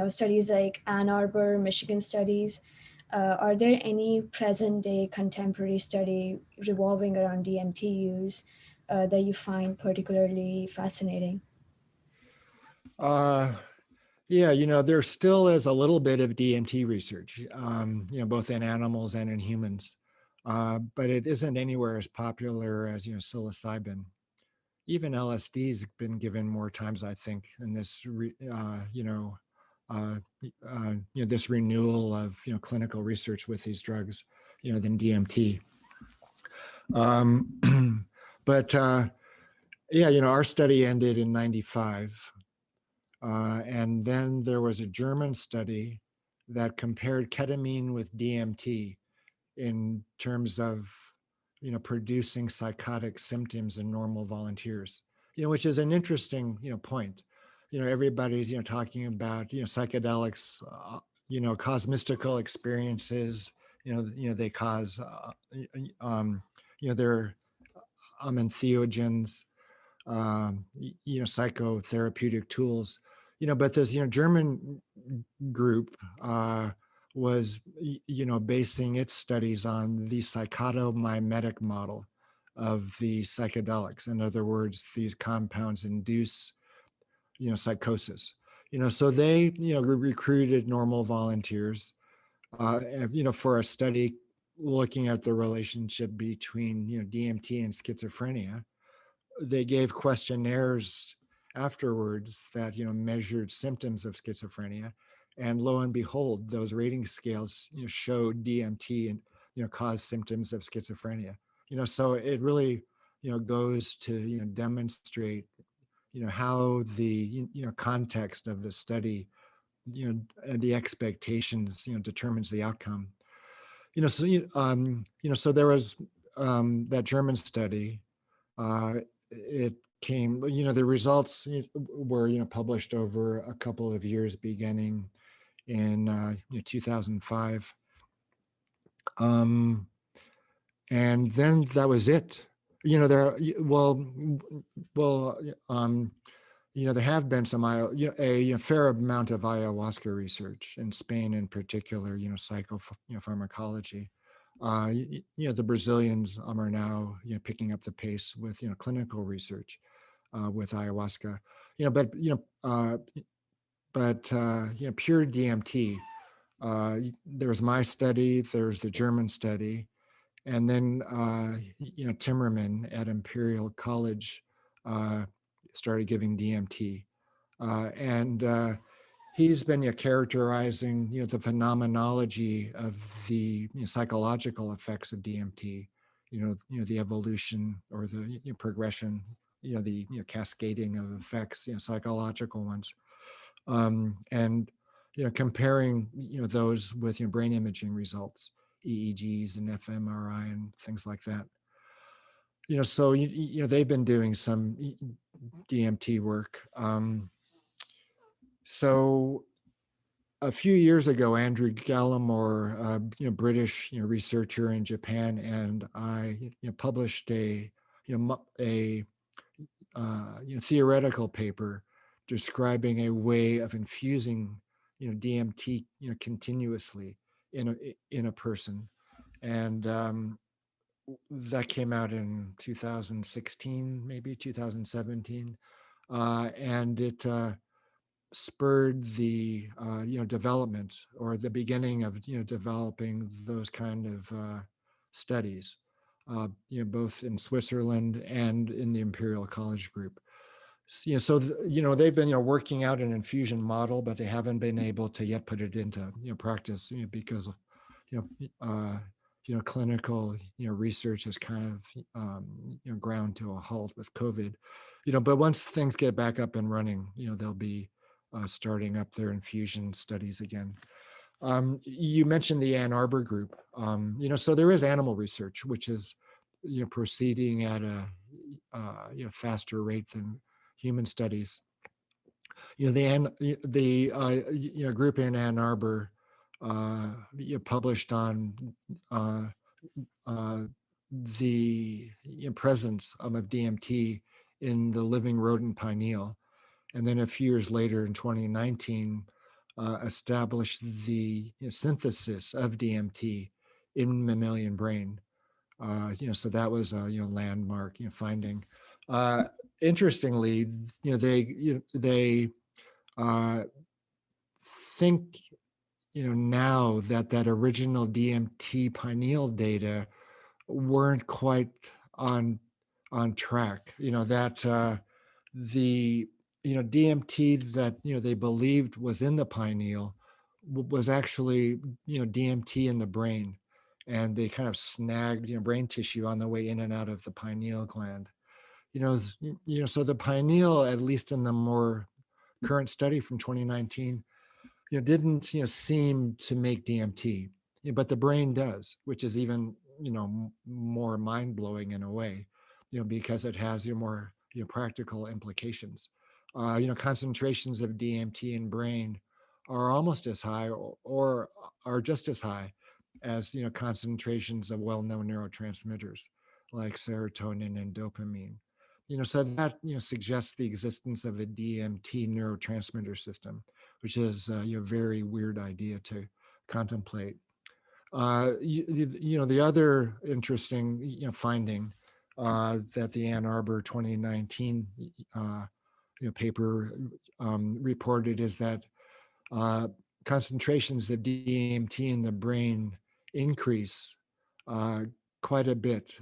studies like Ann Arbor, Michigan studies. Are there any present day contemporary study revolving around DMT use that you find particularly fascinating? Yeah, there still is a little bit of DMT research, both in animals and in humans, but it isn't anywhere as popular as, psilocybin. Even LSD's been given more times, I think, in this, this renewal of, clinical research with these drugs, than DMT. But yeah, our study ended in 95. And then there was a German study that compared ketamine with DMT in terms of, producing psychotic symptoms in normal volunteers, which is an interesting, point. Everybody's, talking about, psychedelics, cause mystical experiences, they cause, they're entheogens, psychotherapeutic tools, but this, German group was, basing its studies on the psychotomimetic model of the psychedelics. In other words, these compounds induce, psychosis. So they, recruited normal volunteers, for a study looking at the relationship between, DMT and schizophrenia. They gave questionnaires afterwards that, measured symptoms of schizophrenia, and lo and behold, those rating scales, showed DMT and, caused symptoms of schizophrenia. So it really, goes to, demonstrate, how the, context of the study, and the expectations, determines the outcome. So there was that German study. It came, the results were, published over a couple of years, beginning in 2005. And then that was it. There, there have been some, a fair amount of ayahuasca research in Spain, in particular, psychopharmacology. The Brazilians are now, picking up the pace with, clinical research with ayahuasca. But pure DMT. There's my study. There's the German study, and then Timmerman at Imperial College started giving DMT, and he's been characterizing the phenomenology of the psychological effects of DMT, the evolution or the progression, the cascading of effects, psychological ones, and comparing those with brain imaging results, EEGs and fMRI and things like that. So they've been doing some DMT work. So a few years ago, Andrew Gallimore, British researcher in Japan, and I published a theoretical paper describing a way of infusing DMT continuously in a person, and that came out in 2016, maybe 2017, and it spurred the development, or the beginning of developing those kind of studies, both in Switzerland and in the Imperial College group. So they've been working out an infusion model, but they haven't been able to yet put it into practice, because of clinical research has kind of ground to a halt with COVID. But once things get back up and running, they'll be starting up their infusion studies again. You mentioned the Ann Arbor group. So there is animal research, which is, proceeding at a faster rate than human studies. The group in Ann Arbor published on the presence of DMT in the living rodent pineal. And then a few years later in 2019, established the synthesis of DMT in mammalian brain. So that was a landmark finding. Interestingly, they think now that original DMT pineal data weren't quite on track. That the DMT that they believed was in the pineal was actually DMT in the brain, and they kind of snagged brain tissue on the way in and out of the pineal gland. So the pineal, at least in the more current study from 2019, didn't seem to make DMT, but the brain does, which is even more mind-blowing in a way, because it has more practical implications. Concentrations of DMT in brain are almost as high or are just as high as concentrations of well-known neurotransmitters like serotonin and dopamine. So that suggests the existence of a DMT neurotransmitter system, which is a very weird idea to contemplate. The other interesting finding that the Ann Arbor 2019 paper reported is that concentrations of DMT in the brain increase quite a bit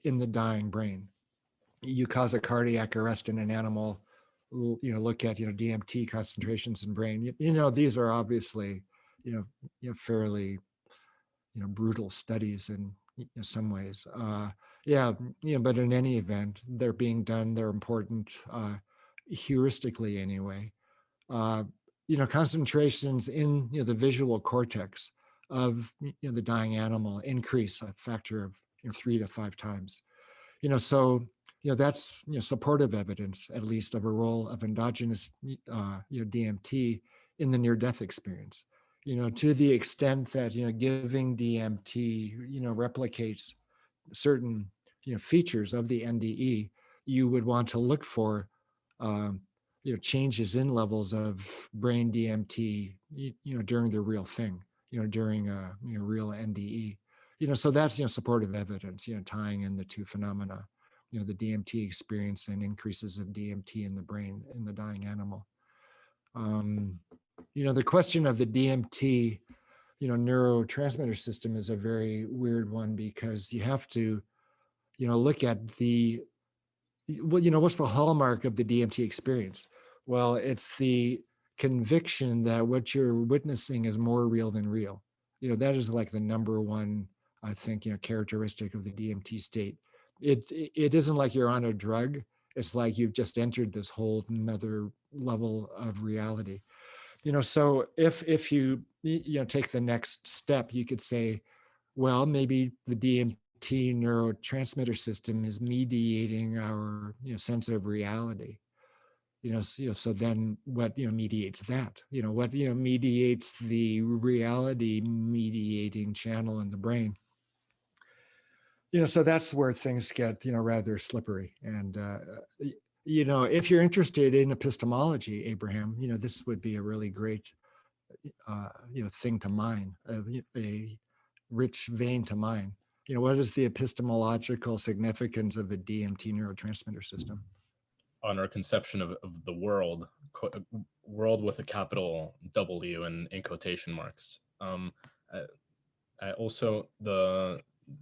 in the dying brain. You cause a cardiac arrest in an animal, look at DMT concentrations in brain. These are obviously fairly brutal studies in some ways. But in any event, they're being done. They're important heuristically anyway. Concentrations in the visual cortex of the dying animal increase a factor of 3 to 5 times. So that's supportive evidence, at least, of a role of endogenous DMT in the near-death experience. To the extent that giving DMT replicates certain features of the NDE, you would want to look for changes in levels of brain DMT during the real thing, during a real NDE. So that's supportive evidence tying in the two phenomena, the DMT experience and increases of DMT in the brain in the dying animal. The question of the DMT neurotransmitter system is a very weird one, because you have to look at what's the hallmark of the DMT experience? Well, it's the conviction that what you're witnessing is more real than real. That is like the number one, I think, characteristic of the DMT state. It isn't like you're on a drug. It's like you've just entered this whole another level of reality. So if you take the next step, you could say, well, maybe the DMT neurotransmitter system is mediating our sense of reality. So then what mediates that? What mediates the reality mediating channel in the brain? So that's where things get rather slippery. And if you're interested in epistemology, Abraham, this would be a really great thing to mine, a rich vein to mine. What is the epistemological significance of the DMT neurotransmitter system? On our conception of the world with a capital W and in quotation marks. Also,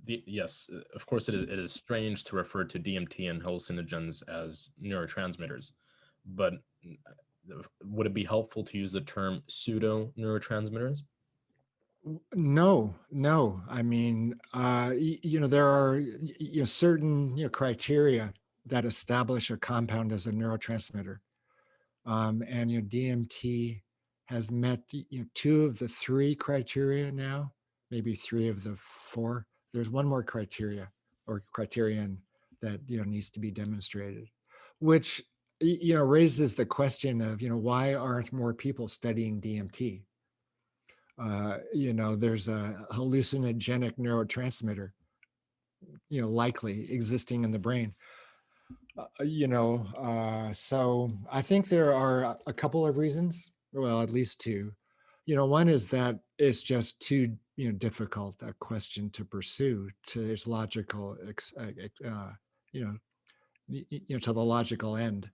yes, of course, it is strange to refer to DMT and hallucinogens as neurotransmitters, but would it be helpful to use the term pseudo neurotransmitters? No. I mean, there are certain criteria that establish a compound as a neurotransmitter, and DMT has met, two of the three criteria now, maybe three of the four. There's one more criteria or criterion that, needs to be demonstrated, which, raises the question of, why aren't more people studying DMT? There's a hallucinogenic neurotransmitter, likely existing in the brain. So I think there are a couple of reasons, well, at least two. One is that it's just too, difficult a question to pursue to its logical, to the logical end.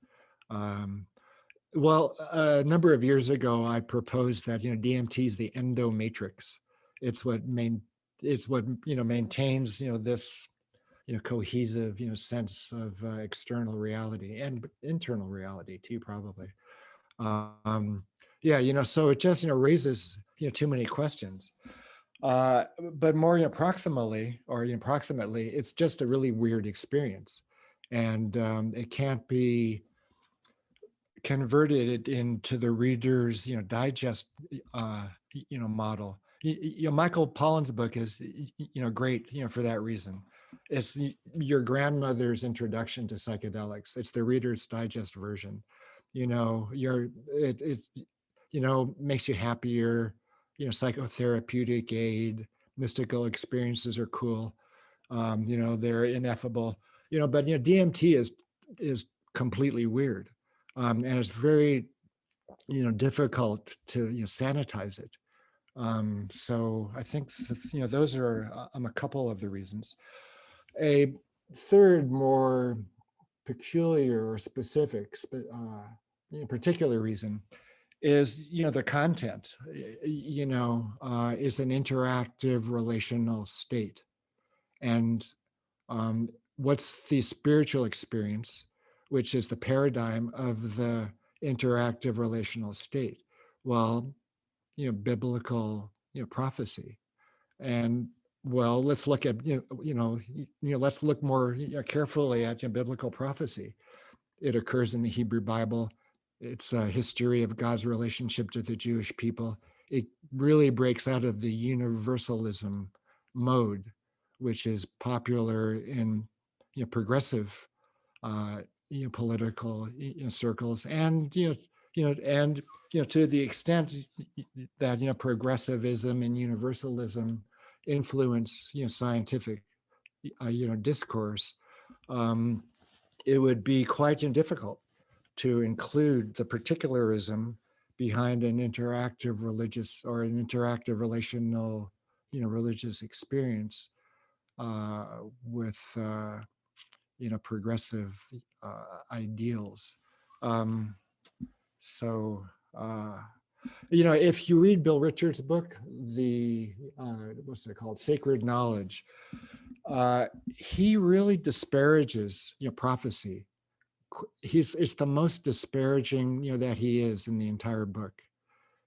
Well, a number of years ago, I proposed that, DMT is the endomatrix. It's what maintains, this, cohesive, sense of external reality and internal reality too, probably. So it just, raises, too many questions. But more, approximately, it's just a really weird experience. And it can't be converted into the reader's, digest, model. Michael Pollan's book is, great, for that reason. It's your grandmother's introduction to psychedelics. It's the Reader's Digest version. It's makes you happier. Psychotherapeutic aid, mystical experiences are cool. They're ineffable. But DMT is completely weird, and it's very difficult to sanitize it. So I think those are a couple of the reasons. A third, more peculiar or specific, particular reason is the content. Is an interactive relational state, and what's the spiritual experience, which is the paradigm of the interactive relational state? Well, biblical prophecy. And well, let's look at let's look more carefully at biblical prophecy. It occurs in the Hebrew Bible. It's a history of God's relationship to the Jewish people. It really breaks out of the universalism mode, which is popular in progressive political circles, and to the extent that progressivism and universalism influence scientific discourse, it would be quite difficult to include the particularism behind an interactive religious or an interactive relational religious experience with progressive ideals. If you read Bill Richards' book, the what's it called, Sacred Knowledge, he really disparages prophecy. It's the most disparaging that he is in the entire book.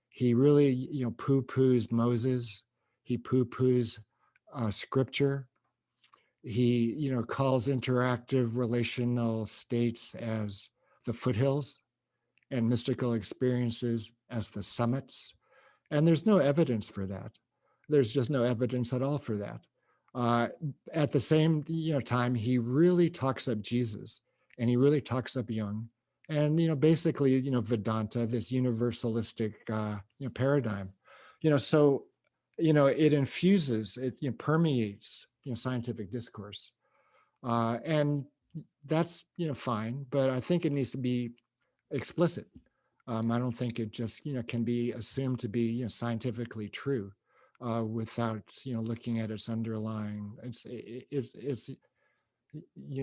He really poo-poos Moses. He poo-poos scripture. He calls interactive relational states as the foothills and mystical experiences as the summits. And there's no evidence for that. There's just no evidence at all for that. At the same time, he really talks up Jesus, and he really talks up Jung, and basically Vedanta, this universalistic paradigm. So it infuses, it permeates scientific discourse, and that's fine. But I think it needs to be explicit. I don't think it just can be assumed to be scientifically true without looking at its underlying. It's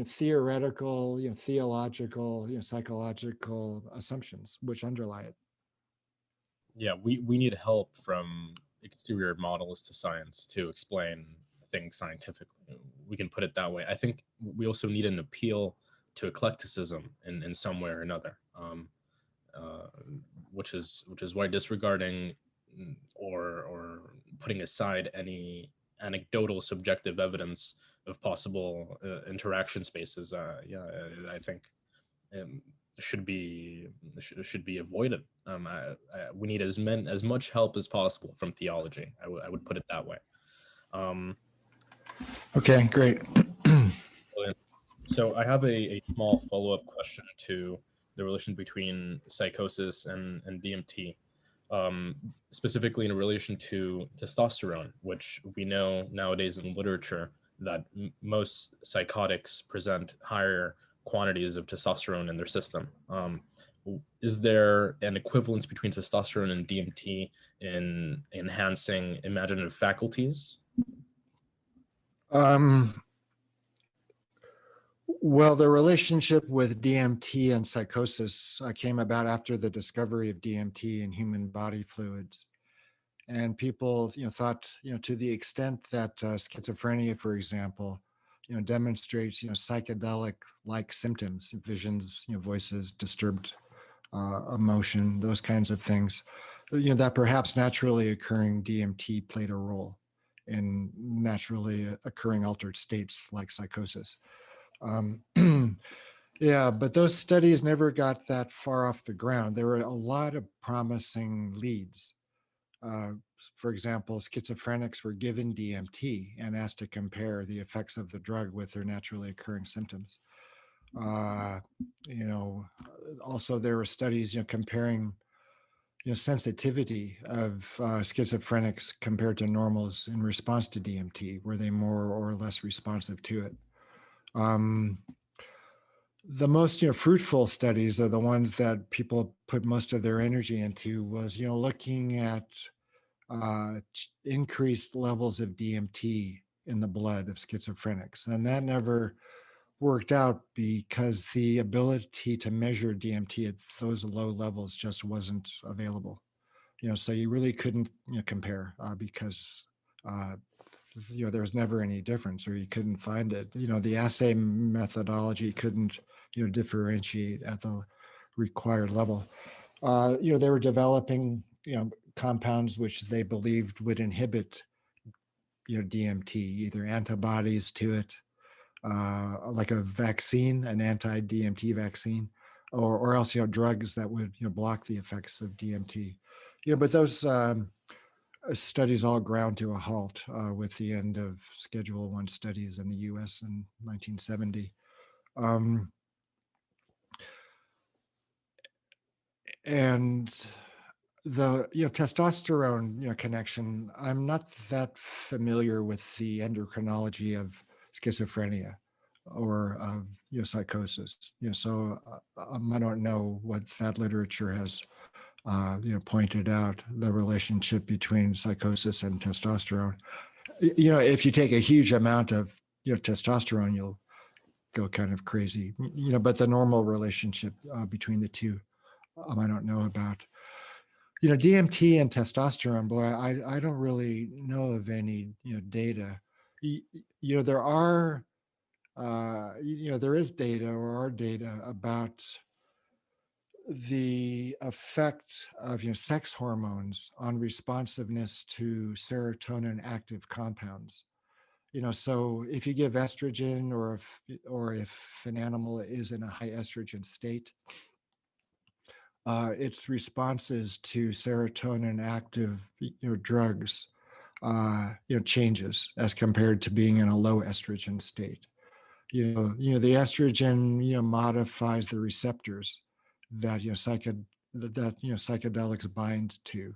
theoretical, theological, psychological assumptions which underlie it. Yeah, we need help from exterior models to science to explain things scientifically. We can put it that way. I think we also need an appeal to eclecticism in some way or another, which is why disregarding or putting aside any anecdotal subjective evidence of possible interaction spaces, I think should be avoided. We need as much help as possible from theology. I would put it that way. Okay, great. So I have a small follow-up question to the relation between psychosis and DMT, specifically in relation to testosterone, which we know nowadays in literature that most psychotics present higher quantities of testosterone in their system. Is there an equivalence between testosterone and DMT in enhancing imaginative faculties? Well, the relationship with DMT and psychosis came about after the discovery of DMT in human body fluids. And people, thought, to the extent that schizophrenia, for example, demonstrates, psychedelic-like symptoms, visions, voices, disturbed emotion, those kinds of things, that perhaps naturally occurring DMT played a role in naturally occurring altered states like psychosis. Yeah, but those studies never got that far off the ground. There were a lot of promising leads. For example, schizophrenics were given DMT and asked to compare the effects of the drug with their naturally occurring symptoms. Also there were studies, comparing, sensitivity of schizophrenics compared to normals in response to DMT. Were they more or less responsive to it? The most fruitful studies are the ones that people put most of their energy into, was looking at increased levels of DMT in the blood of schizophrenics, and that never worked out because the ability to measure DMT at those low levels just wasn't available. So you really couldn't compare because there was never any difference, or you couldn't find it. The assay methodology couldn't differentiate at the required level. They were developing compounds which they believed would inhibit DMT, either antibodies to it, like a vaccine, an anti-DMT vaccine, or else drugs that would block the effects of DMT. But those studies all ground to a halt with the end of Schedule I studies in the U.S. in 1970. And the testosterone connection, I'm not that familiar with the endocrinology of schizophrenia or of psychosis. So I don't know what that literature has pointed out, the relationship between psychosis and testosterone. If you take a huge amount of testosterone, you'll go kind of crazy. But the normal relationship between the two, I don't know about. DMT and testosterone, boy, I don't really know of any data. There are there is data, or are data, about the effect of sex hormones on responsiveness to serotonin active compounds. So if you give estrogen, or if an animal is in a high estrogen state, its responses to serotonin active drugs changes as compared to being in a low estrogen state. The estrogen modifies the receptors that psychedelics bind to.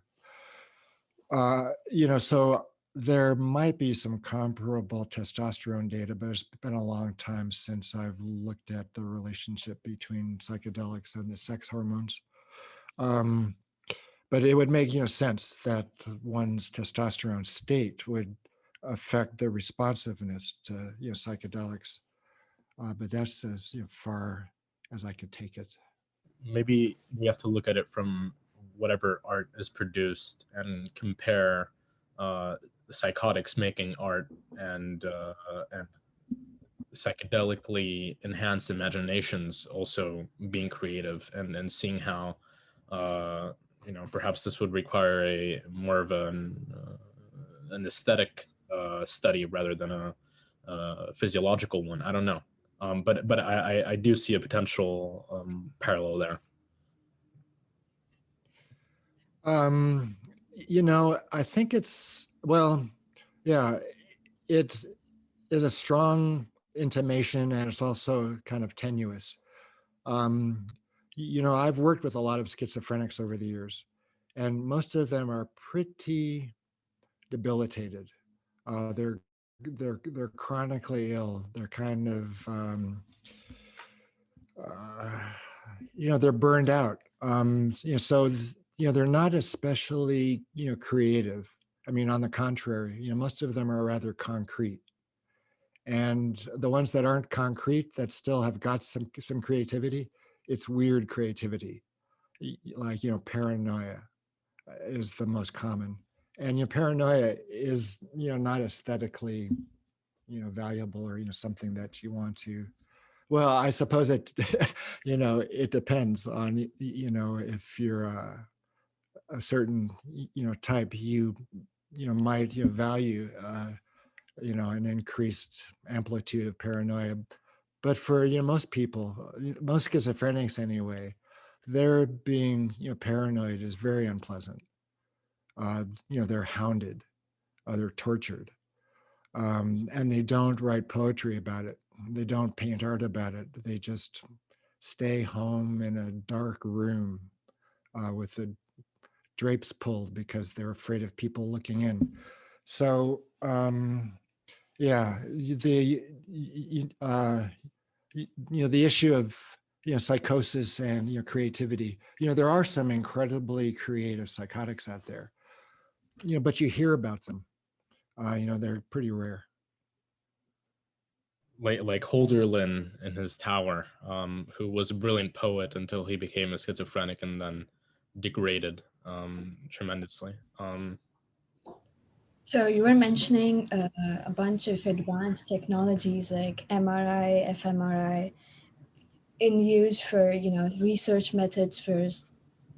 So there might be some comparable testosterone data, but it's been a long time since I've looked at the relationship between psychedelics and the sex hormones. But it would make sense that one's testosterone state would affect the responsiveness to psychedelics. But that's as far as I could take it. Maybe we have to look at it from whatever art is produced and compare psychotics making art and psychedelically enhanced imaginations also being creative, and seeing how perhaps this would require a more of an aesthetic study rather than a physiological one. I don't know. But I do see a potential parallel there. I think it is a strong intimation, and it's also kind of tenuous. I've worked with a lot of schizophrenics over the years, and most of them are pretty debilitated. They're chronically ill. They're kind of they're burned out. They're not especially creative. I mean, on the contrary, most of them are rather concrete. And the ones that aren't concrete, that still have got some creativity, it's weird creativity, like paranoia is the most common. And paranoia is not aesthetically valuable, or something that you want to. Well, I suppose it it depends on if you're a certain type, you might value an increased amplitude of paranoia. But for most people, most schizophrenics anyway, their being paranoid is very unpleasant. They're hounded, they're tortured, and they don't write poetry about it. They don't paint art about it. They just stay home in a dark room with the drapes pulled because they're afraid of people looking in. So the issue of psychosis and creativity. There are some incredibly creative psychotics out there, but you hear about them. They're pretty rare. Like Holderlin in his tower, who was a brilliant poet until he became a schizophrenic and then degraded tremendously. So you were mentioning a bunch of advanced technologies like MRI, fMRI, in use for research methods for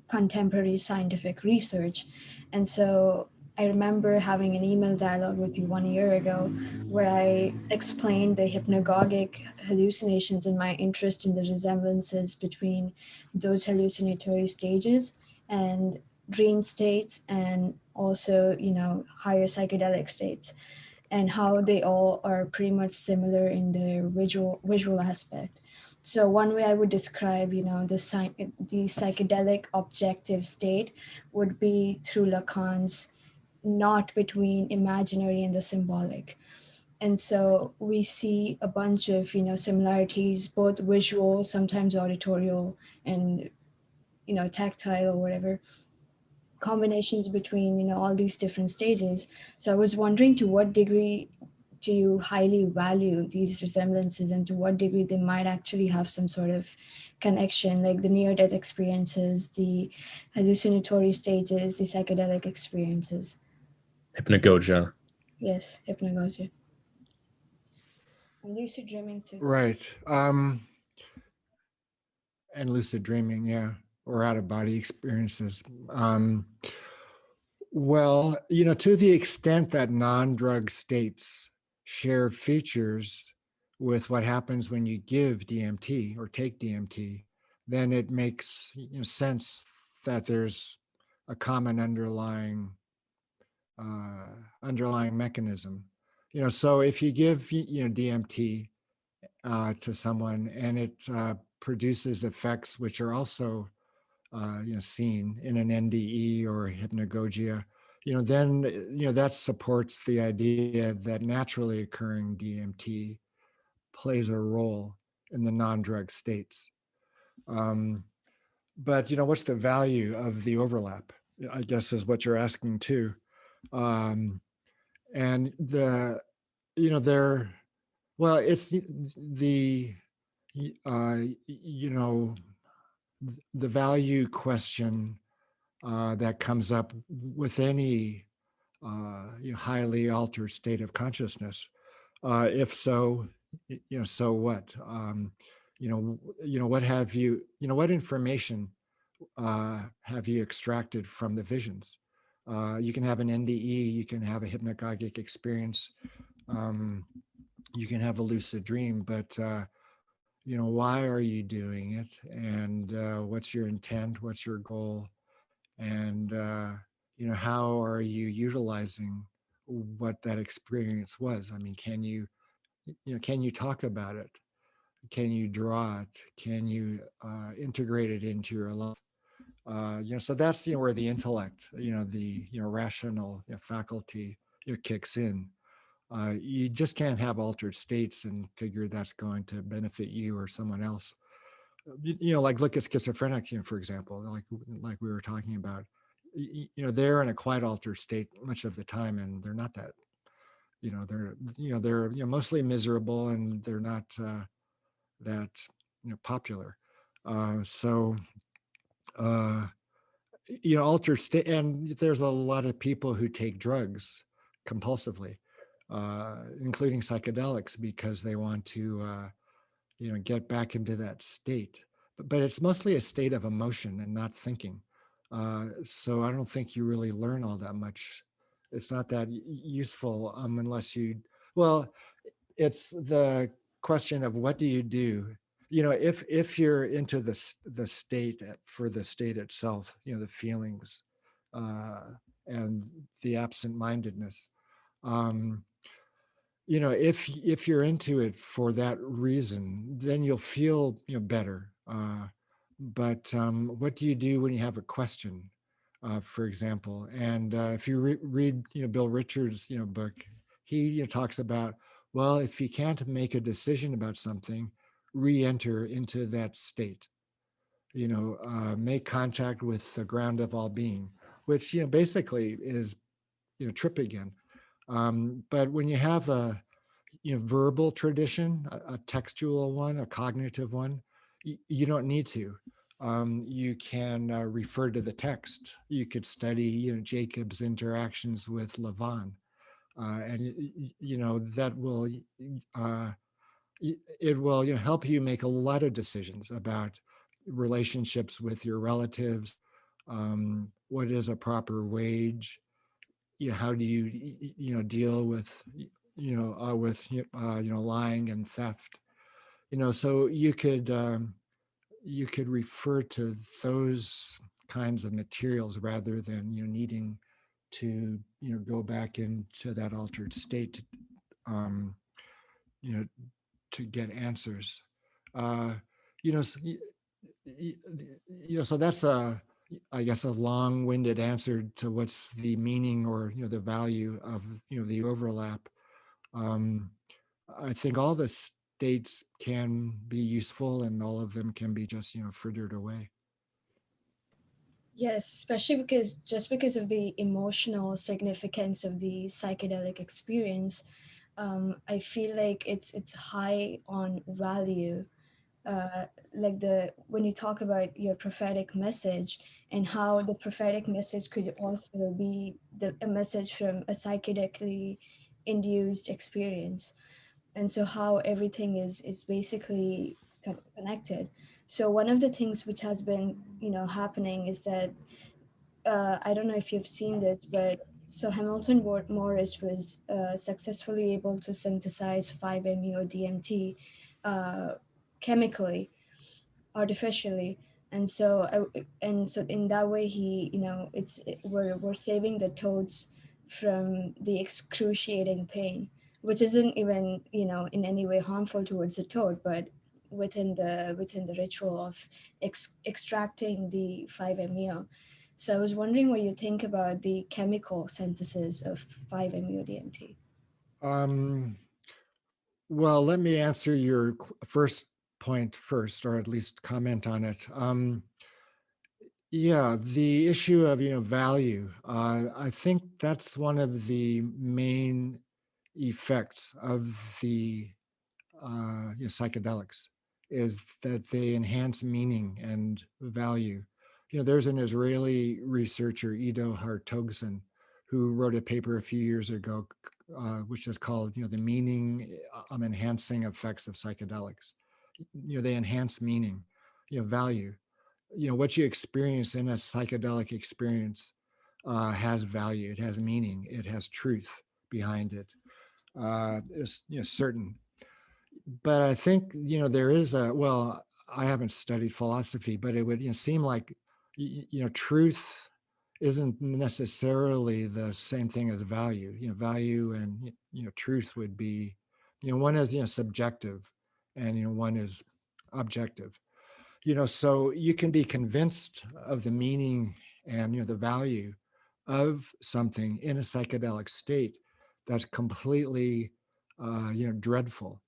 contemporary scientific research. And so I remember having an email dialogue with you 1 year ago where I explained the hypnagogic hallucinations and my interest in the resemblances between those hallucinatory stages and dream states, and also higher psychedelic states, and how they all are pretty much similar in their visual aspect. So one way I would describe, the psychedelic objective state would be through Lacan's knot between imaginary and the symbolic. And so we see a bunch of, similarities, both visual, sometimes auditorial, and, tactile or whatever, combinations between, all these different stages. So I was wondering, to what degree do you highly value these resemblances, and to what degree they might actually have some sort of connection, like the near-death experiences, the hallucinatory stages, the psychedelic experiences? Hypnagogia. Yes, hypnagogia. And lucid dreaming too. Right. And lucid dreaming, yeah, or out-of-body experiences. Well, to the extent that non-drug states share features with what happens when you give DMT or take DMT, then it makes sense that there's a common underlying mechanism. So if you give DMT to someone, and it produces effects which are also seen in an NDE or hypnagogia, then that supports the idea that naturally occurring DMT plays a role in the non-drug states. But what's the value of the overlap, I guess, is what you're asking too. And it's the the value question that comes up with any highly altered state of consciousness. If so, so what? What have you? What information have you extracted from the visions? You can have an NDE, you can have a hypnagogic experience, you can have a lucid dream, but why are you doing it, and what's your intent, what's your goal, and how are you utilizing what that experience was. I mean, can you talk about it? Can you draw it? Can you integrate it into your life? So that's where the intellect, the rational faculty kicks in. You just can't have altered states and figure that's going to benefit you or someone else. Like look at schizophrenic, for example, like we were talking about. They're in a quite altered state much of the time, and they're not that. They're mostly miserable, and they're not that popular. So. Altered state, and there's a lot of people who take drugs compulsively, including psychedelics, because they want to get back into that state. But it's mostly a state of emotion and not thinking. So I don't think you really learn all that much. It's not that useful unless you, well, it's the question of what do you do. If you're into the state for the state itself, the feelings uh, and the absent-mindedness. Um, if you're into it for that reason, then you'll feel better. But what do you do when you have a question, for example? And if you read Bill Richards' book, he talks about, well, if you can't make a decision about something, re-enter into that state. Make contact with the ground of all being, which basically is trip again. But when you have a verbal tradition, a textual one, a cognitive one, you don't need to. You can refer to the text. You could study, Jacob's interactions with Lavan, and that will it will help you make a lot of decisions about relationships with your relatives. What is a proper wage? How do you deal with lying and theft? So you could refer to those kinds of materials rather than needing to go back into that altered state, um, you know to get answers. Uh, you know, so, so that's I guess, a long-winded answer to what's the meaning or the value of the overlap. Um, I think all the states can be useful, and all of them can be just frittered away. Yes, especially because of the emotional significance of the psychedelic experience, I feel like it's high on value. Like when you talk about your prophetic message and how the prophetic message could also be a message from a psychedelically induced experience, and so how everything is basically connected. So one of the things which has been happening is that I don't know if you've seen this, but so Hamilton Morris was successfully able to synthesize 5-MeO DMT chemically, artificially, and so in that way we're saving the toads from the excruciating pain, which isn't even in any way harmful towards the toad, but within the ritual of extracting the 5-MeO. So I was wondering what you think about the chemical synthesis of 5-MeO DMT. Um, well, let me answer your first point first, or at least comment on it. Yeah, the issue of value. I think that's one of the main effects of the psychedelics, is that they enhance meaning and value. There's an Israeli researcher, Ido Hartogsen, who wrote a paper a few years ago, which is called the meaning enhancing effects of psychedelics. They enhance meaning, value. What you experience in a psychedelic experience has value, it has meaning, it has truth behind it. It's certain. but I think, there is well, I haven't studied philosophy, but it would, seem like, truth isn't necessarily the same thing as value. Value and, truth would be, one is, subjective, and, one is objective. So you can be convinced of the meaning and, the value of something in a psychedelic state that's completely, dreadful.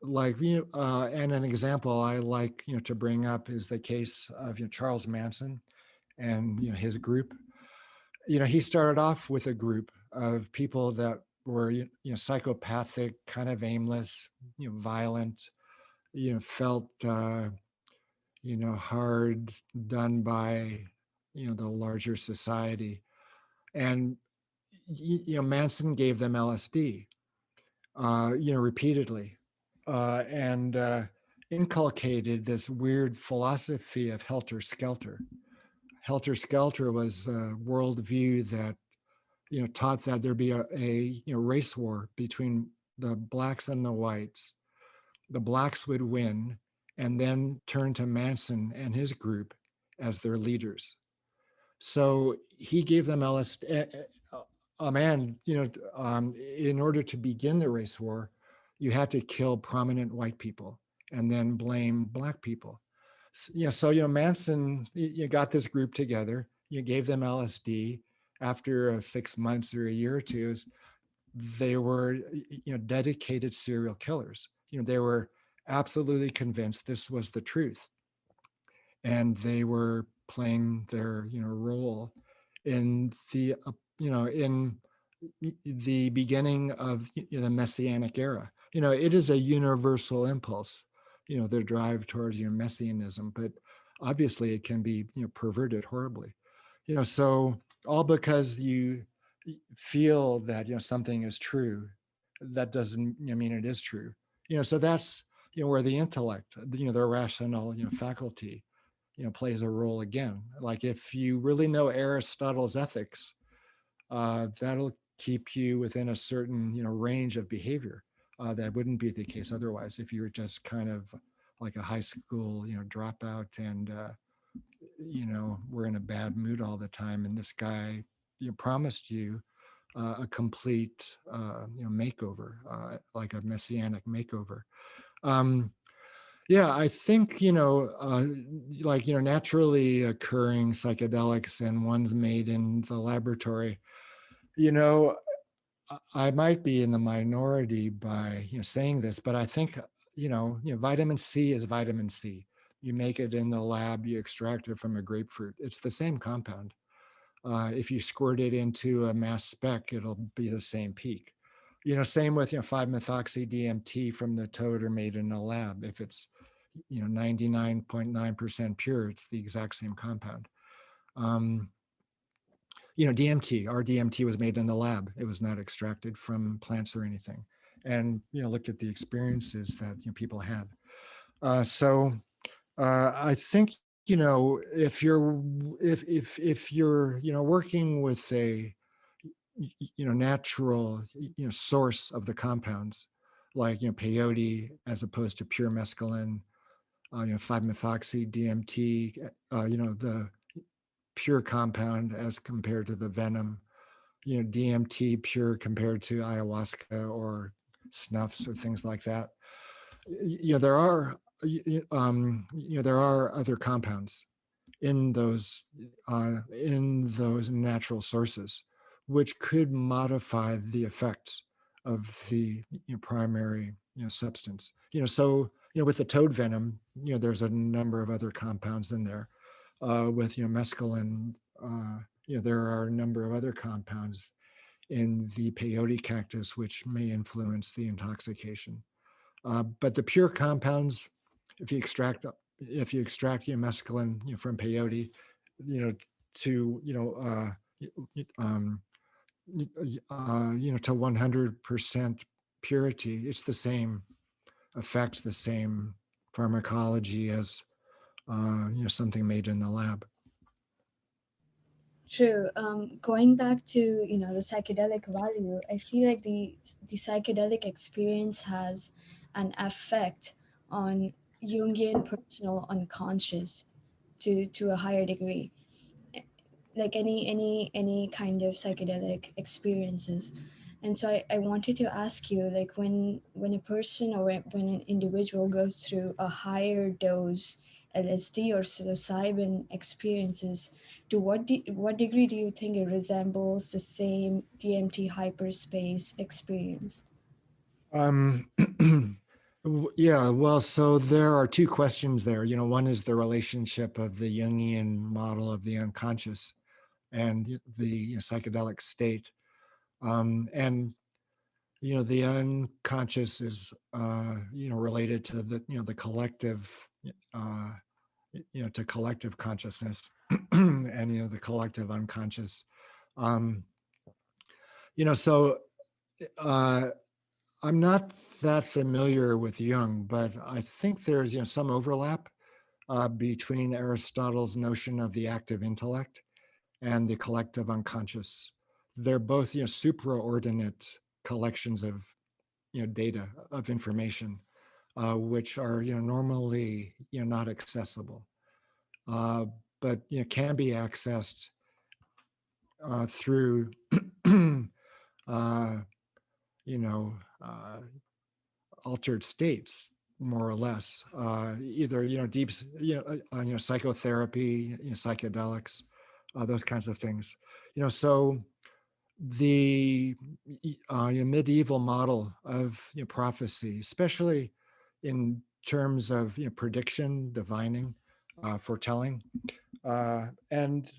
Like, and an example I like, to bring up is the case of, Charles Manson and, his group. He started off with a group of people that were, psychopathic, kind of aimless, violent, felt, hard done by, the larger society. And, Manson gave them LSD, repeatedly, and inculcated this weird philosophy of helter skelter. Helter skelter was a worldview that, taught that there'd be a race war between the blacks and the whites. The blacks would win and then turn to Manson and his group as their leaders. So he gave them LSD. Man, in order to begin the race war, you had to kill prominent white people and then blame black people. So Manson, you got this group together, you gave them LSD. After 6 months or a year or two, they were, dedicated serial killers. They were absolutely convinced this was the truth, and they were playing their, role in the, in the beginning of the Messianic era. It is a universal impulse, their drive towards, Messianism, but obviously it can be, perverted horribly. So all because you feel that, something is true, that doesn't, mean it is true. So that's, where the intellect, the rational, faculty, plays a role again. Like if you really know Aristotle's ethics, that'll keep you within a certain, range of behavior. That wouldn't be the case otherwise if you were just kind of like a high school, dropout, and we're in a bad mood all the time. And this guy, promised you a complete, makeover, like a messianic makeover. Yeah, I think, like, naturally occurring psychedelics and ones made in the laboratory, you know, I might be in the minority by, saying this, but I think, vitamin C is vitamin C. You make it in the lab, you extract it from a grapefruit. It's the same compound. If you squirt it into a mass spec, it'll be the same peak. Same with 5-methoxy DMT from the toad or made in a lab. If it's 99.9% pure, it's the exact same compound. DMT, our DMT was made in the lab. It was not extracted from plants or anything. And look at the experiences that people had. So I think if you're working with a natural source of the compounds, like peyote as opposed to pure mescaline, 5-methoxy DMT, the pure compound as compared to the venom, DMT pure compared to ayahuasca or snuffs or things like that. There are there are other compounds in those natural sources, which could modify the effects of the primary substance. So with the toad venom, there's a number of other compounds in there. With mescaline, there are a number of other compounds in the peyote cactus which may influence the intoxication. But the pure compounds, if you extract mescaline from peyote, to to 100% purity, it's the same effects, the same pharmacology as something made in the lab. True. Going back to the psychedelic value, I feel like the psychedelic experience has an effect on Jungian personal unconscious to a higher degree, like any kind of psychedelic experiences. And so I wanted to ask you, like, when a person or when an individual goes through a higher dose LSD or psilocybin experiences, to what degree do you think it resembles the same DMT hyperspace experience? Um, yeah, well, so there are two questions there. One is the relationship of the Jungian model of the unconscious and the psychedelic state. And the unconscious is related to the collective, uh, to collective consciousness, and the collective unconscious. Um, so uh, I'm not that familiar with Jung, but I think there's some overlap between Aristotle's notion of the active intellect and the collective unconscious. They're both supraordinate collections of data, of information, which are normally not accessible, uh, but can be accessed through uh, you know uh, altered states, more or less, either deep psychotherapy, psychedelics, those kinds of things. So the medieval model of prophecy, especially in terms of prediction, divining, foretelling, and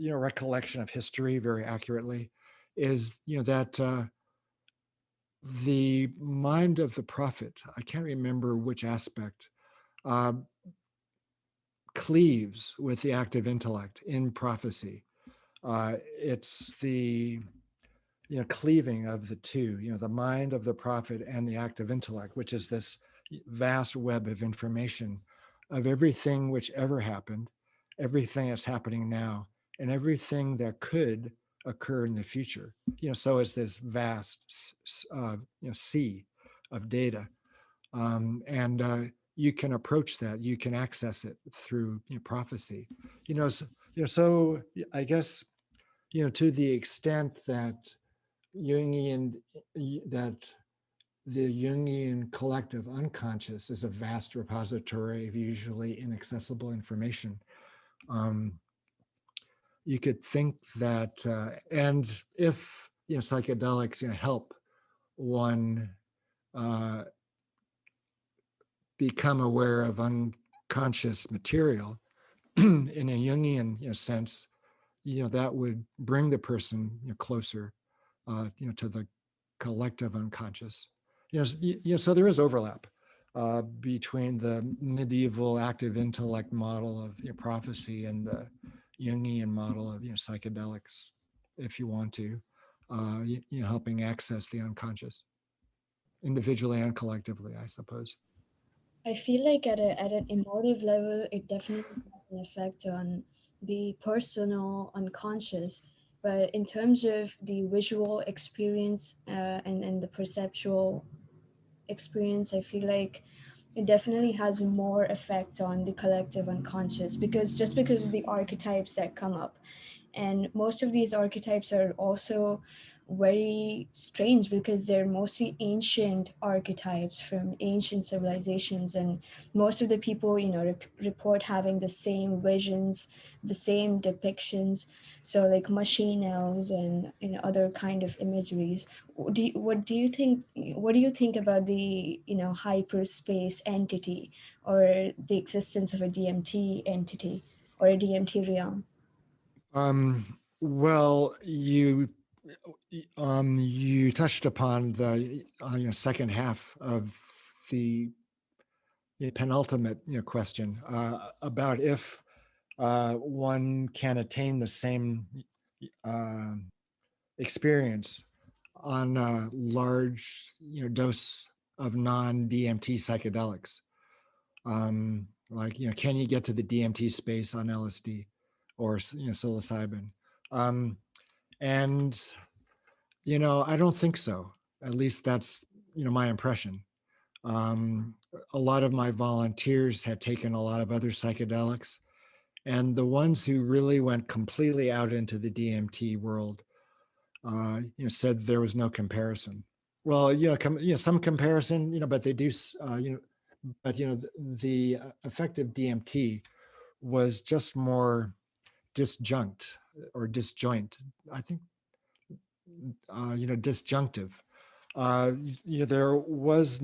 recollection of history very accurately, is that the mind of the prophet, I can't remember which aspect, uh, cleaves with the active intellect in prophecy. It's the cleaving of the two, the mind of the prophet and the active intellect, which is this vast web of information of everything which ever happened, everything that's happening now, and everything that could occur in the future. So it's this vast sea of data, and you can approach that, you can access it through prophecy. So I guess to the extent that Jungian, that the Jungian collective unconscious is a vast repository of usually inaccessible information. You could think that, and if psychedelics help one uh, become aware of unconscious material in a Jungian sense, that would bring the person closer, to the collective unconscious. So there is overlap between the medieval active intellect model of prophecy and the Jungian model of psychedelics, if you want to, helping access the unconscious, individually and collectively, I suppose. I feel like at an emotive level, it definitely has an effect on the personal unconscious. But in terms of the visual experience and the perceptual experience, I feel like it definitely has more effect on the collective unconscious, because just because of the archetypes that come up. And most of these archetypes are also very strange because they're mostly ancient archetypes from ancient civilizations, and most of the people report having the same visions, the same depictions. So like machine elves and other kind of imageries. What do you think about the hyperspace entity, or the existence of a DMT entity or a DMT realm? Well, you touched upon the second half of the penultimate question about if one can attain the same uh, experience on a large dose of non-DMT psychedelics. Like can you get to the DMT space on LSD or psilocybin? And I don't think so. At least that's my impression. A lot of my volunteers had taken a lot of other psychedelics, and the ones who really went completely out into the DMT world, said there was no comparison. Well, some comparison, but they do, but the effect of DMT was just more disjunct or disjoint. I think, disjunctive. There was,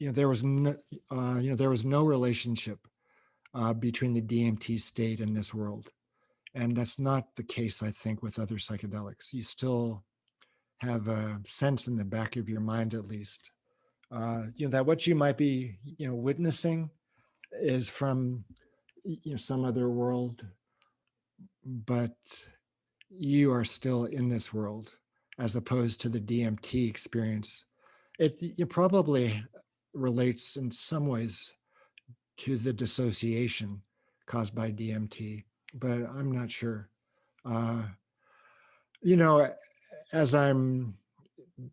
there was no relationship between the DMT state and this world, and that's not the case, I think, with other psychedelics. You still have a sense in the back of your mind, at least, that what you might be, witnessing is from, some other world, but you are still in this world, as opposed to the DMT experience. It probably relates in some ways to the dissociation caused by DMT, but I'm not sure. As I'm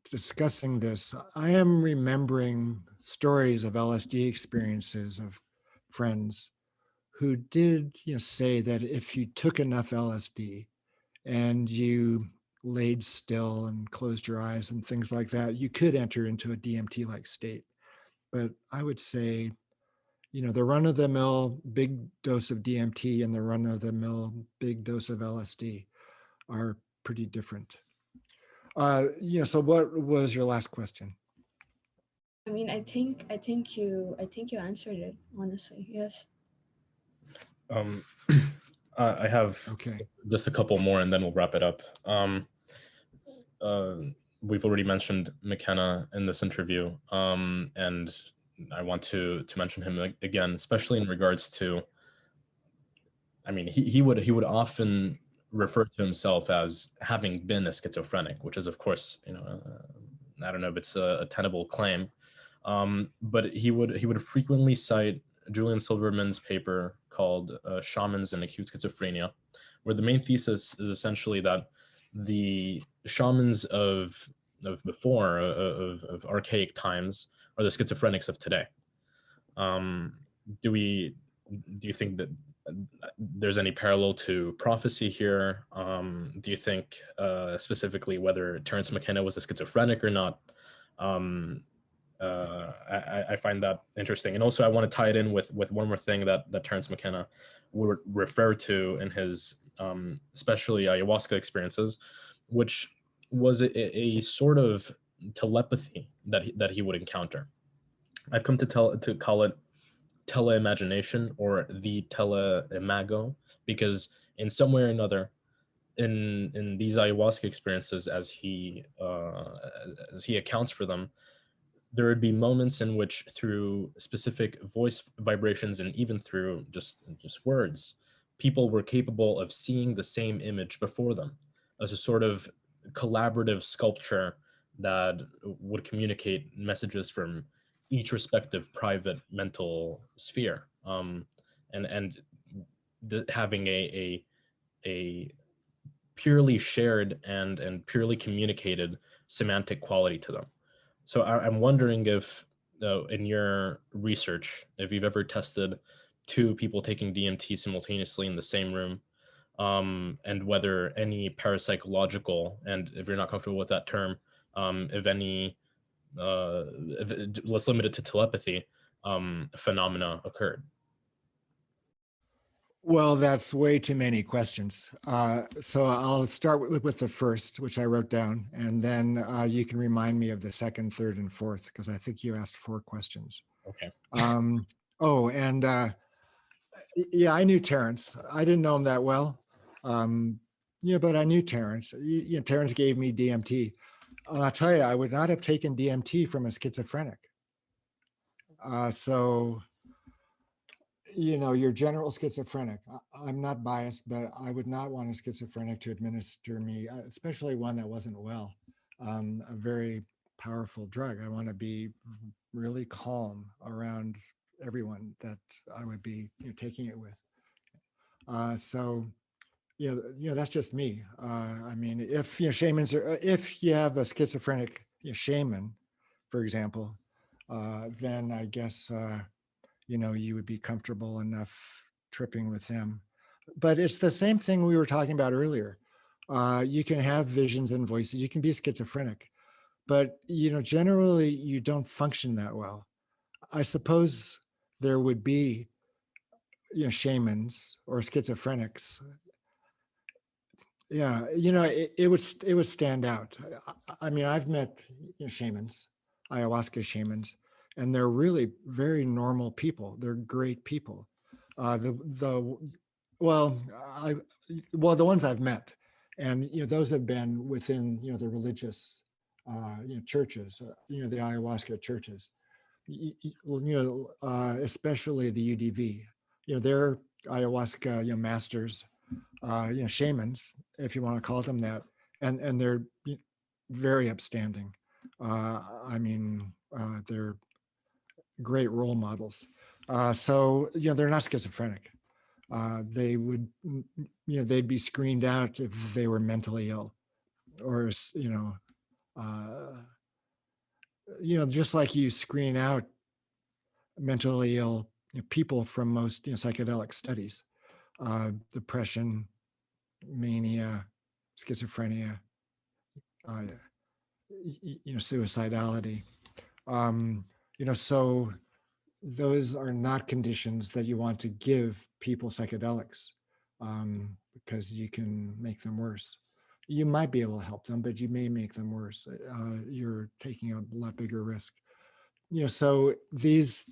discussing this, I am remembering stories of LSD experiences of friends who did, say that if you took enough LSD and you laid still and closed your eyes and things like that, you could enter into a DMT-like state. But I would say, the run-of-the-mill big dose of DMT and the run-of-the-mill big dose of LSD are pretty different. So what was your last question? I mean, I think you answered it, honestly. Yes. I have just a couple more, and then we'll wrap it up. We've already mentioned McKenna in this interview, and I want to mention him again, especially in regards to. I mean, he would often refer to himself as having been a schizophrenic, which is, of course, I don't know if it's a tenable claim, but he would frequently cite Julian Silverman's paper called Shamans and Acute Schizophrenia, where the main thesis is essentially that the shamans of before, of archaic times, are the schizophrenics of today. Do you think that there's any parallel to prophecy here? Do you think specifically whether Terence McKenna was a schizophrenic or not? I find that interesting. And also I want to tie it in with one more thing that Terence McKenna would refer to in his especially ayahuasca experiences, which was a sort of telepathy that he would encounter. I've come to call it teleimagination, or the teleimago, because in some way or another, in these ayahuasca experiences, as he accounts for them, there would be moments in which, through specific voice vibrations and even through just words, people were capable of seeing the same image before them as a sort of collaborative sculpture that would communicate messages from each respective private mental sphere, and having a purely shared and purely communicated semantic quality to them. So I'm wondering if, in your research, if you've ever tested two people taking DMT simultaneously in the same room, and whether any parapsychological, and if you're not comfortable with that term, if any, let's limit it to telepathy, phenomena occurred. Well, that's way too many questions. So I'll start with the first, which I wrote down, and then you can remind me of the second, third, and fourth, because I think you asked 4 questions. Okay. Yeah, I knew Terence. I didn't know him that well. But I knew Terence. Terence gave me DMT. I'll tell you, I would not have taken DMT from a schizophrenic. So your general schizophrenic. I'm not biased, but I would not want a schizophrenic to administer me, especially one that wasn't well, a very powerful drug. I want to be really calm around everyone that I would be taking it with. So that's just me. I mean, if shamans are, if you have a schizophrenic shaman, for example, then I guess, you would be comfortable enough tripping with them. But it's the same thing we were talking about earlier. You can have visions and voices. You can be schizophrenic, but generally you don't function that well. I suppose there would be, shamans or schizophrenics. Yeah, it would stand out. I mean, I've met shamans, ayahuasca shamans, and they're really very normal people. They're great people. The well, I well the ones I've met, and those have been within the religious churches, the ayahuasca churches, especially the UDV. They're ayahuasca masters, shamans, if you want to call them that, and they're very upstanding. I mean, they're great role models. So they're not schizophrenic. They would, they'd be screened out if they were mentally ill, or just like you screen out mentally ill people from most psychedelic studies, depression, mania, schizophrenia, suicidality. So those are not conditions that you want to give people psychedelics, because you can make them worse. You might be able to help them, but you may make them worse. You're taking a lot bigger risk. So these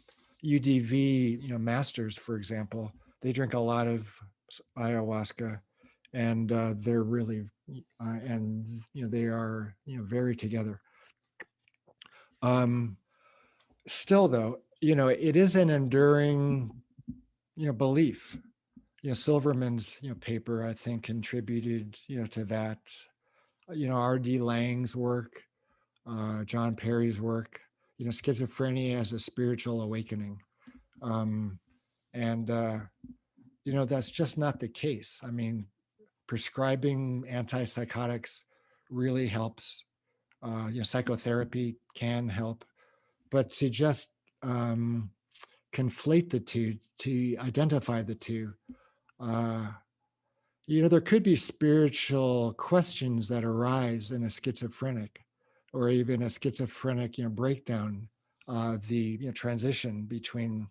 UDV, masters, for example, they drink a lot of ayahuasca, and they're really, and they are very together. Still, though, it is an enduring belief. Silverman's paper, I think, contributed to that. R.D. Laing's work, John Perry's work. Schizophrenia as a spiritual awakening, and that's just not the case. I mean, prescribing antipsychotics really helps. Psychotherapy can help, but to just conflate the two, to identify the two, there could be spiritual questions that arise in a schizophrenic, or even a schizophrenic, breakdown, the transition between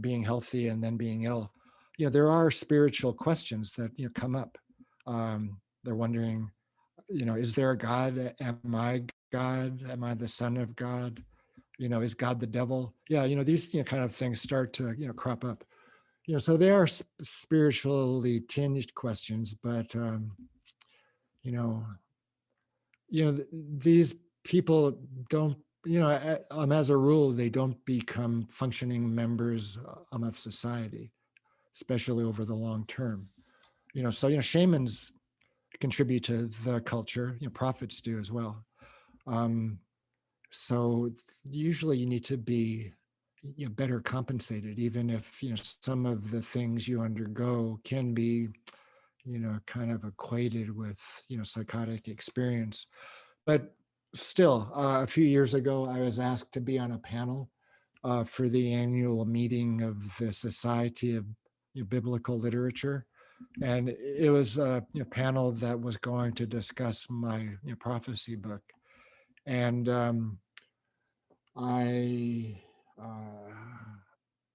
being healthy and then being ill. There are spiritual questions that come up. They're wondering, is there a God? Am I God? Am I the son of God? Is God the devil? Yeah, these kind of things start to crop up. So they are spiritually tinged questions, but these people don't, as a rule, they don't become functioning members of society, especially over the long term. So shamans contribute to the culture. Prophets do as well. So usually you need to be better compensated, even if some of the things you undergo can be kind of equated with psychotic experience. But still, a few years ago, I was asked to be on a panel for the annual meeting of the Society of Biblical Literature, and it was a panel that was going to discuss my prophecy book. And I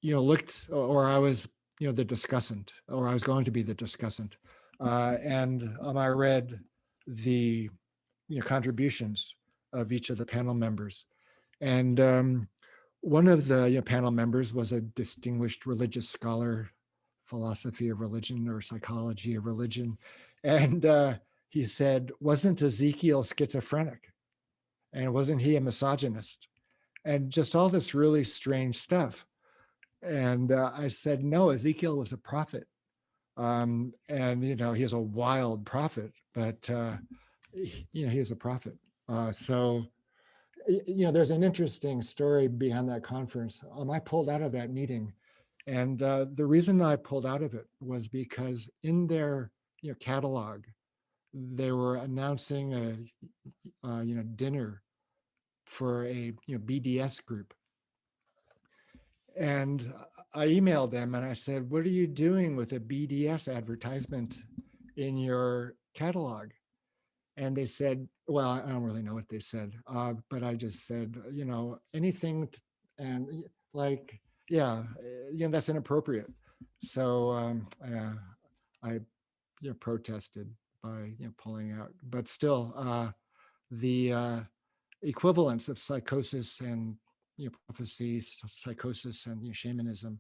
looked, or I was the discussant, or I was going to be the discussant, and I read the contributions of each of the panel members, and one of the panel members was a distinguished religious scholar, philosophy of religion or psychology of religion, and he said, "Wasn't Ezekiel schizophrenic? And wasn't he a misogynist?" And just all this really strange stuff. And I said, no, Ezekiel was a prophet. And, he was a wild prophet, but, he was a prophet. So, there's an interesting story behind that conference. I pulled out of that meeting. And the reason I pulled out of it was because in their catalog, they were announcing a dinner for a BDS group. And I emailed them and I said, what are you doing with a BDS advertisement in your catalog? And they said, well, I don't really know what they said, but I just said, anything, and like, yeah, that's inappropriate. So I protested by pulling out, but still the equivalence of psychosis and prophecy, psychosis and shamanism,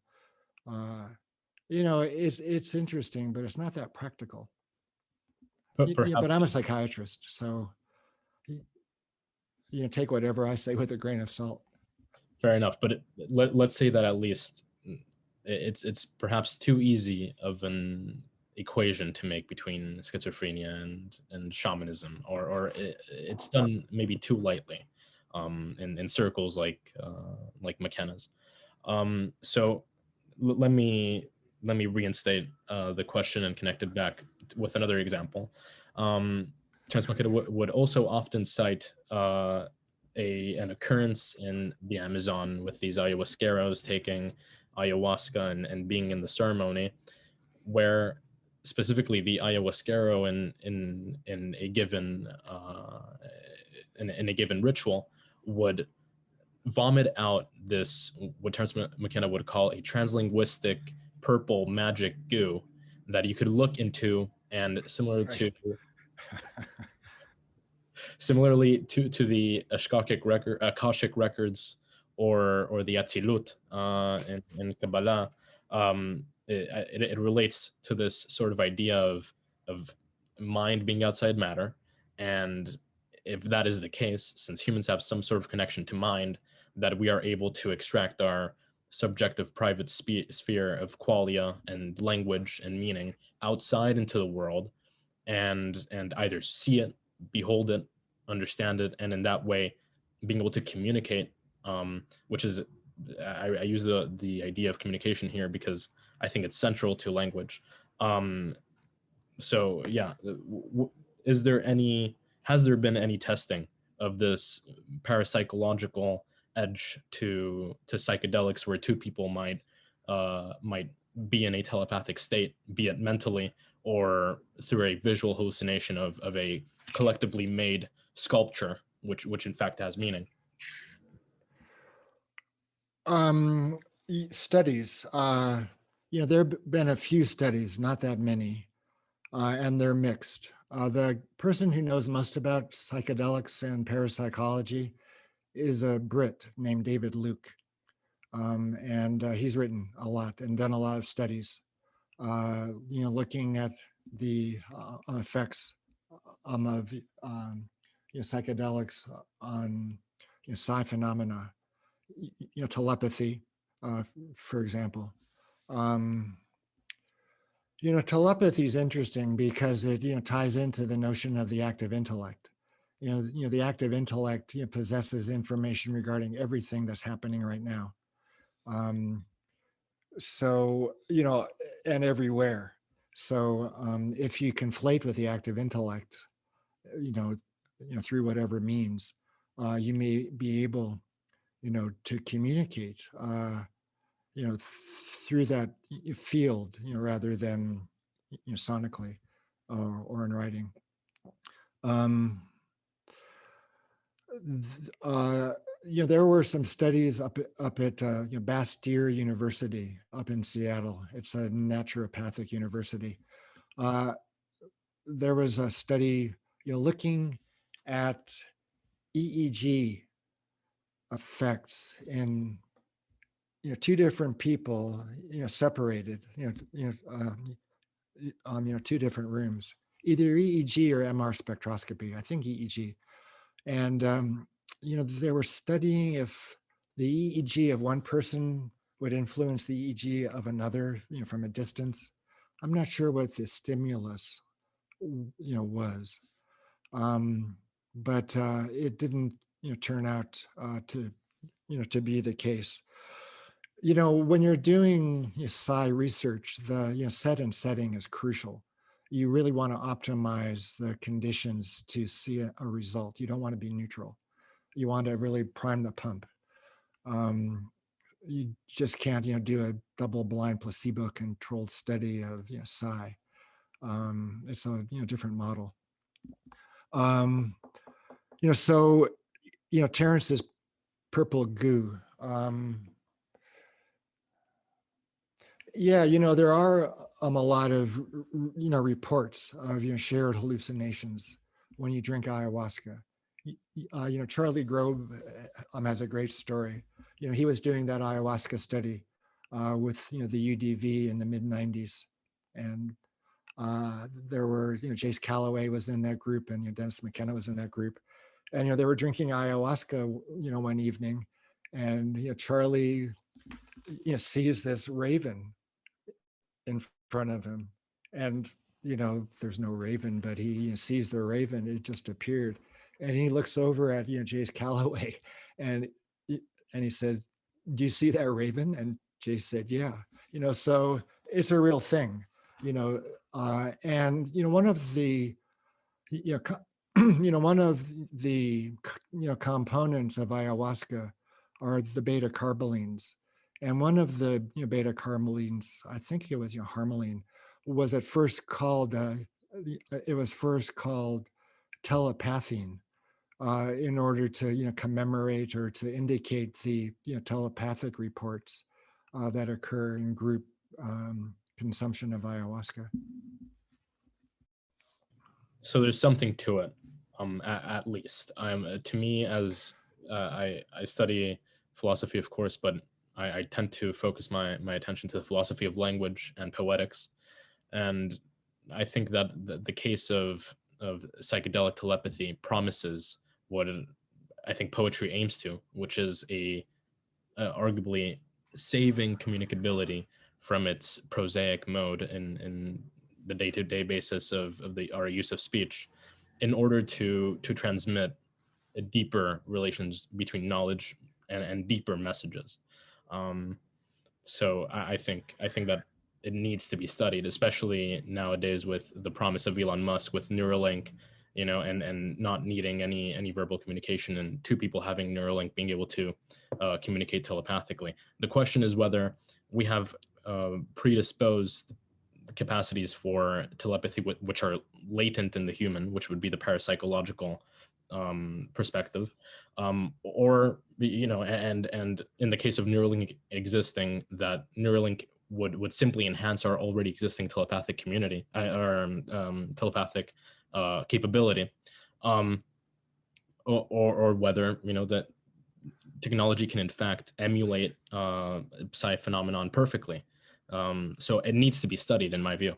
it's interesting, but it's not that practical. But perhaps, but I'm a psychiatrist, so take whatever I say with a grain of salt. fair enough. But let's say that at least it's perhaps too easy of an equation to make between schizophrenia and shamanism, or it's done maybe too lightly in circles like McKenna's. So let me reinstate the question and connect it back with another example. Transmakeda would also often cite an occurrence in the Amazon with these ayahuasqueros taking ayahuasca and being in the ceremony, where specifically the ayahuasquero in a given in a given ritual would vomit out this, what Terence McKenna would call a translinguistic purple magic goo that you could look into, and similarly to the Akashic records or the Atzilut in Kabbalah, it relates to this sort of idea of mind being outside matter. And if that is the case, since humans have some sort of connection to mind, that we are able to extract our subjective private sphere of qualia and language and meaning outside into the world, and either see it, behold it, understand it, and in that way being able to communicate, which is, I use the idea of communication here because I think it's central to language. So yeah, has there been any testing of this parapsychological edge to psychedelics where two people might be in a telepathic state, be it mentally or through a visual hallucination of a collectively made sculpture, which in fact has meaning? Studies, there have been a few studies, not that many, and they're mixed. The person who knows most about psychedelics and parapsychology is a Brit named David Luke. And he's written a lot and done a lot of studies, looking at the effects of psychedelics on psi phenomena, telepathy, for example. Telepathy is interesting because it ties into the notion of the active intellect. The active intellect possesses information regarding everything that's happening right now. So, and everywhere. So if you conflate with the active intellect, through whatever means, you may be able, to communicate, through that field, rather than sonically or in writing. There were some studies up at Bastyr University up in Seattle. It's a naturopathic university. There was a study, looking at EEG effects in two different people, separated, two different rooms, either EEG or MR spectroscopy. I think EEG. And, they were studying if the EEG of one person would influence the EEG of another, from a distance. I'm not sure what the stimulus, was. But it didn't, turn out to be the case. When you're doing psi research, the set and setting is crucial. You really want to optimize the conditions to see a result. You don't want to be neutral. you want to really prime the pump. You just can't, do a double-blind placebo-controlled study of, psi. It's a, different model. So, Terence's purple goo. There are a lot of, reports of, shared hallucinations when you drink ayahuasca. Charlie Grove has a great story. He was doing that ayahuasca study with, the UDV in the mid-90s. And there were, Jace Calloway was in that group, and Dennis McKenna was in that group. And, they were drinking ayahuasca, one evening. And, Charlie, sees this raven in front of him. And, there's no raven, but he sees the raven. It just appeared. And he looks over at, Jace Calloway, and he says, "Do you see that raven?" And Jace said, "Yeah." So it's a real thing, and, one of the, one of the, components of ayahuasca are the beta carbolines. And one of the, beta carbolines, I think it was, harmaline, was at first called, telepathine, in order to, commemorate or to indicate the, telepathic reports that occur in group consumption of ayahuasca. So there's something to it, at least. To me, as I study philosophy, of course, but I tend to focus my attention to the philosophy of language and poetics. And I think that the case of psychedelic telepathy promises what I think poetry aims to, which is arguably saving communicability from its prosaic mode in the day-to-day basis of our use of speech, in order to transmit a deeper relations between knowledge and deeper messages. So I think that it needs to be studied, especially nowadays with the promise of Elon Musk with Neuralink, and not needing any verbal communication, and two people having Neuralink being able to communicate telepathically. The question is whether we have predisposed capacities for telepathy which are latent in the human, which would be the parapsychological perspective, or and in the case of Neuralink existing, that Neuralink would simply enhance our already existing telepathic community, or telepathic capability, or whether that technology can in fact emulate psi phenomenon perfectly. So it needs to be studied, in my view.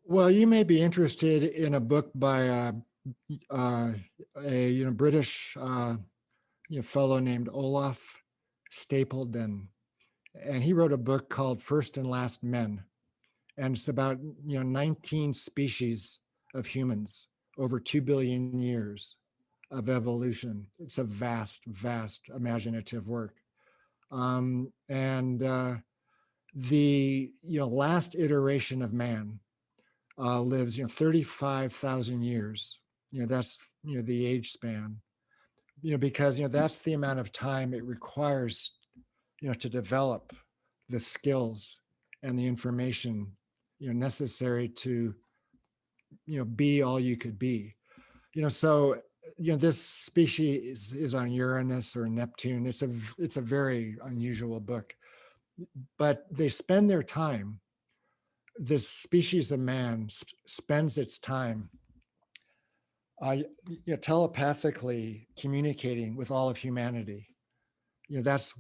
Well, you may be interested in a book by a British fellow named Olaf Stapledon, and he wrote a book called First and Last Men, and it's about 19 species of humans over 2 billion years of evolution. It's a vast imaginative work, and the last iteration of man lives 35,000 years. That's the age span, because that's the amount of time it requires to develop the skills and the information necessary to be all you could be. So this species is on Uranus or Neptune. It's a very unusual book, but they spend their time, this species of man spends its time telepathically communicating with all of humanity. That's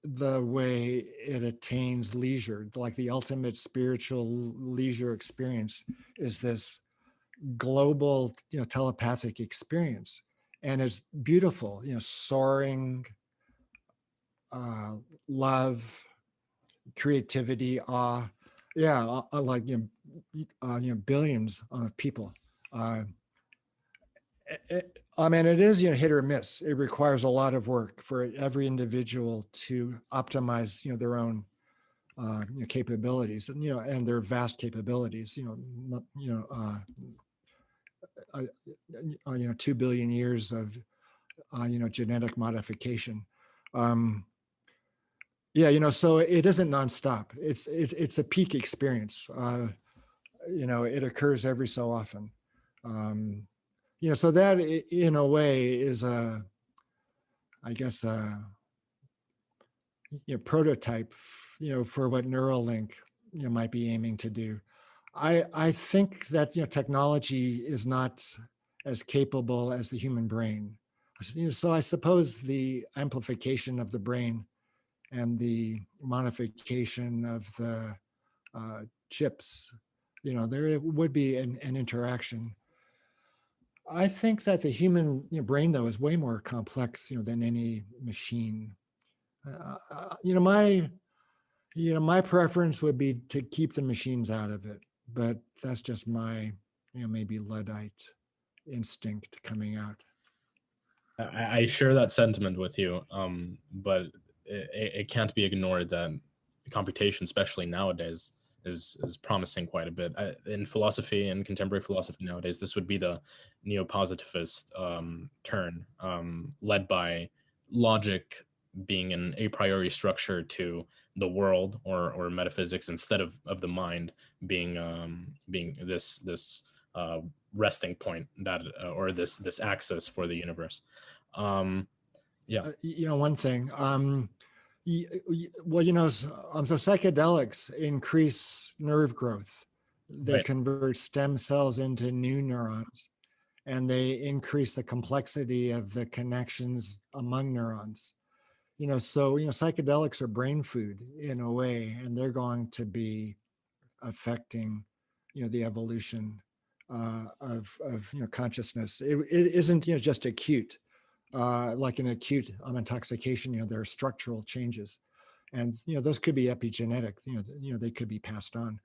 the way it attains leisure. Like the ultimate spiritual leisure experience is this global telepathic experience, and it's beautiful. Soaring, love, creativity, awe. Yeah, like billions of people. It is hit or miss. It requires a lot of work for every individual to optimize their own capabilities, and their vast capabilities. 2 billion years of genetic modification. Yeah, so it isn't nonstop. It's a peak experience. It occurs every so often. So that in a way is I guess prototype, for what Neuralink, might be aiming to do. I think that, technology is not as capable as the human brain. So I suppose the amplification of the brain and the modification of the chips, there would be an interaction. I think that the human brain, though, is way more complex, than any machine. My preference would be to keep the machines out of it, but that's just my, maybe Luddite instinct coming out. I share that sentiment with you, but it can't be ignored that computation, especially nowadays, is promising quite a bit. In philosophy and contemporary philosophy nowadays, this would be the neo-positivist turn, led by logic being an a priori structure to the world or metaphysics, instead of the mind being this resting point that or this axis for the universe. Yeah. One thing. So psychedelics increase nerve growth. They Right. convert stem cells into new neurons, and they increase the complexity of the connections among neurons. So psychedelics are brain food in a way, and they're going to be affecting the evolution of consciousness. It isn't just acute. Like an acute intoxication, there are structural changes, and those could be epigenetic. They could be passed on.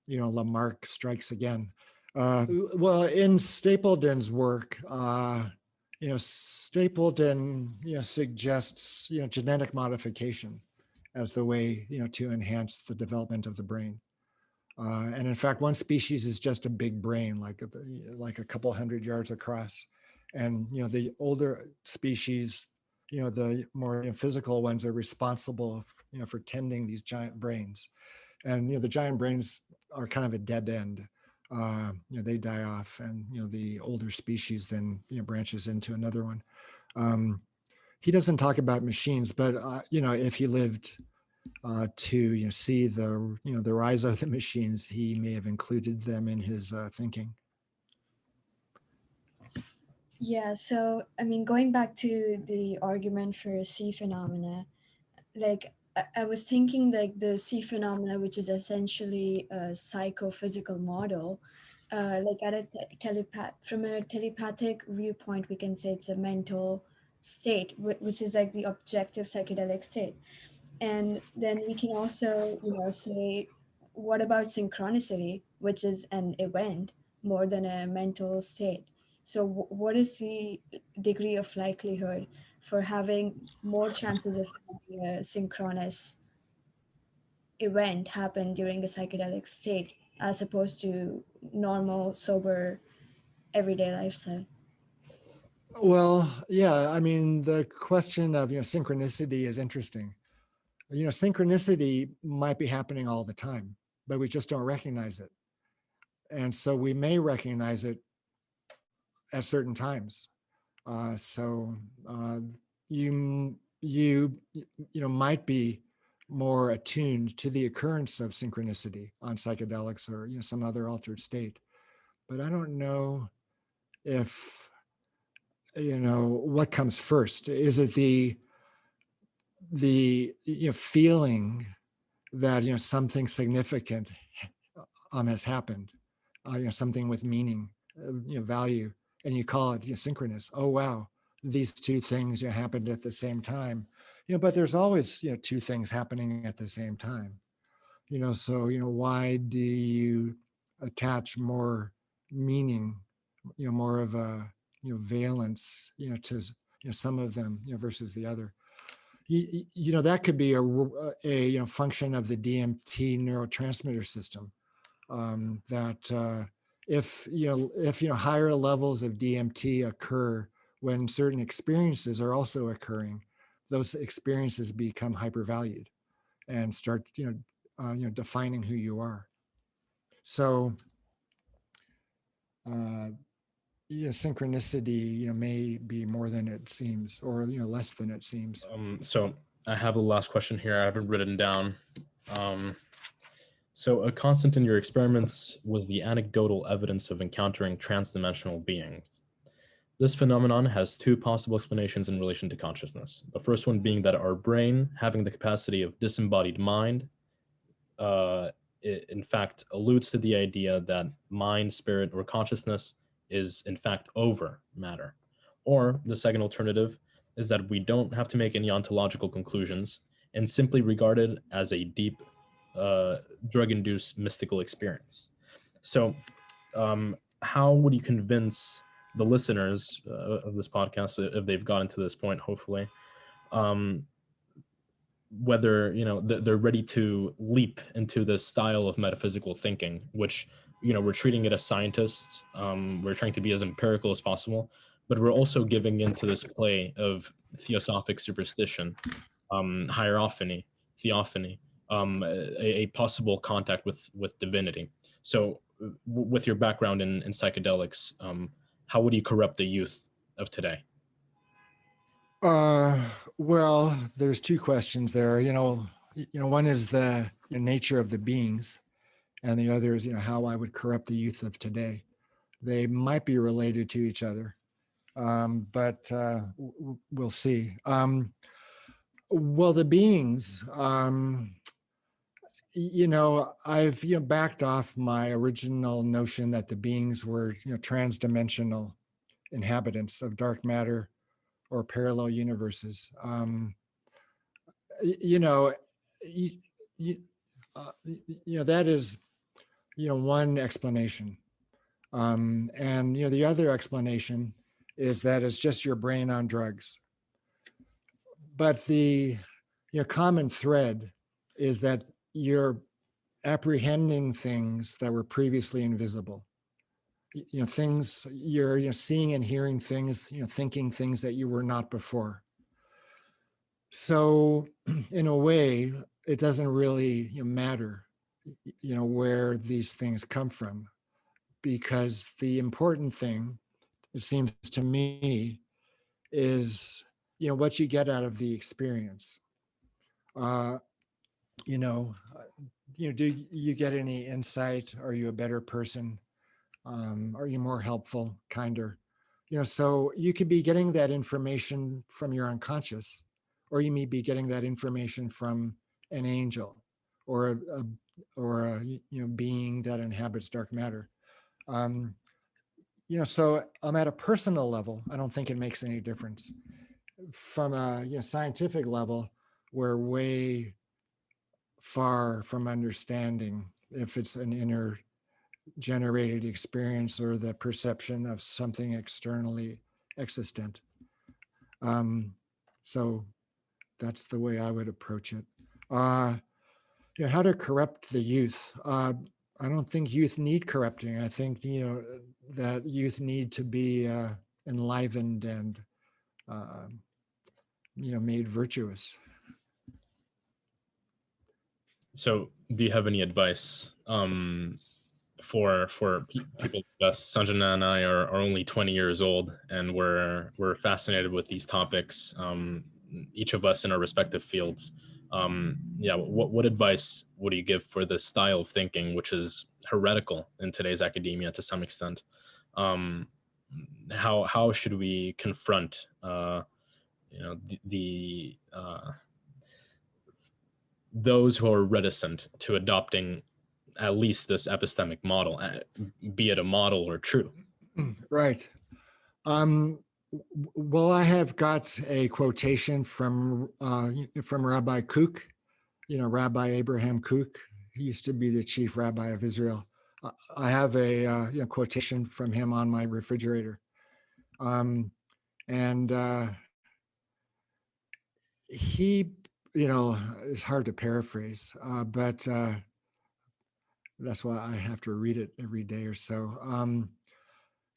Lamarck strikes again. Well, in Stapledon's work, Stapledon suggests genetic modification as the way to enhance the development of the brain. And in fact, one species is just a big brain, like a couple hundred yards across. And the older species, the more physical ones, are responsible, for tending these giant brains. And the giant brains are kind of a dead end. They die off, and the older species then branches into another one. He doesn't talk about machines, but if he lived to see the rise of the machines, he may have included them in his thinking. Yeah, so I mean, going back to the argument for C phenomena, like I was thinking, like the C phenomena, which is essentially a psychophysical model, like at a from a telepathic viewpoint, we can say it's a mental state, which is like the objective psychedelic state. And then we can also, say, what about synchronicity, which is an event more than a mental state? So what is the degree of likelihood for having more chances of having a synchronous event happen during a psychedelic state as opposed to normal, sober, everyday lifestyle? Well, yeah, I mean, the question of synchronicity is interesting. Synchronicity might be happening all the time, but we just don't recognize it. And so we may recognize it at certain times. So you might be more attuned to the occurrence of synchronicity on psychedelics or some other altered state. But I don't know if what comes first. Is it the feeling that something significant has happened, something with meaning, value, and you call it synchronous? Oh wow, these two things happened at the same time. But there's always two things happening at the same time. So why do you attach more meaning, more of a valence, to some of them versus the other? That could be a function of the DMT neurotransmitter system, that if higher levels of DMT occur when certain experiences are also occurring, those experiences become hypervalued and start defining who you are. So synchronicity may be more than it seems, or less than it seems. So I have the last question here. I haven't written down. So a constant in your experiments was the anecdotal evidence of encountering transdimensional beings. This phenomenon has two possible explanations in relation to consciousness. The first one being that our brain, having the capacity of disembodied mind, it in fact alludes to the idea that mind, spirit, or consciousness is in fact over matter. Or the second alternative is that we don't have to make any ontological conclusions and simply regard it as a deep drug-induced mystical experience. So how would you convince the listeners of this podcast, if they've gotten to this point, hopefully, whether they're ready to leap into this style of metaphysical thinking, which we're treating it as scientists, we're trying to be as empirical as possible, but we're also giving into this play of theosophic superstition, hierophany, theophany, a possible contact with divinity. So with your background in psychedelics, how would you corrupt the youth of today? Well, there's two questions there. One is the nature of the beings, and the other is how I would corrupt the youth of today. They might be related to each other, but we'll see. Well, the beings, I've backed off my original notion that the beings were transdimensional inhabitants of dark matter or parallel universes. That is one explanation, and the other explanation is that it's just your brain on drugs. But the common thread is that you're apprehending things that were previously invisible. Things you're seeing and hearing things, thinking things that you were not before. So in a way, it doesn't really matter, where these things come from, because the important thing, it seems to me, is what you get out of the experience. Do you get any insight? Are you a better person? Are you more helpful, kinder? So you could be getting that information from your unconscious, or you may be getting that information from an angel or a being that inhabits dark matter. So at a personal level, I don't think it makes any difference. From a scientific level, we're way far from understanding if it's an inner generated experience or the perception of something externally existent. So that's the way I would approach it. How to corrupt the youth. I don't think youth need corrupting. I think, that youth need to be enlivened and, made virtuous. So do you have any advice for people like us? Sanjana and I are only 20 years old, and we're fascinated with these topics, each of us in our respective fields. What advice would you give for this style of thinking, which is heretical in today's academia to some extent? How should we confront those who are reticent to adopting at least this epistemic model, be it a model or true? Right. Well, I have got a quotation from Rabbi Kook, Rabbi Abraham Kook. He used to be the chief rabbi of Israel. I have a quotation from him on my refrigerator. And he, it's hard to paraphrase, but That's why I have to read it every day or so.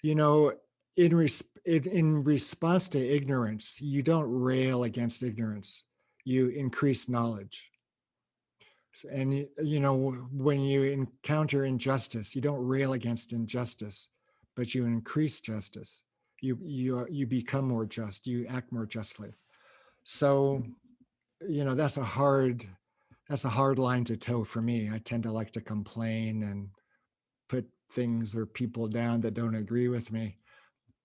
You know, in response to ignorance, you don't rail against ignorance. You increase knowledge. And you know, when you encounter injustice, you don't rail against injustice, but you increase justice. You become more just. You act more justly. So, you know, that's a hard line to toe for me. I tend to like to complain and put things or people down that don't agree with me.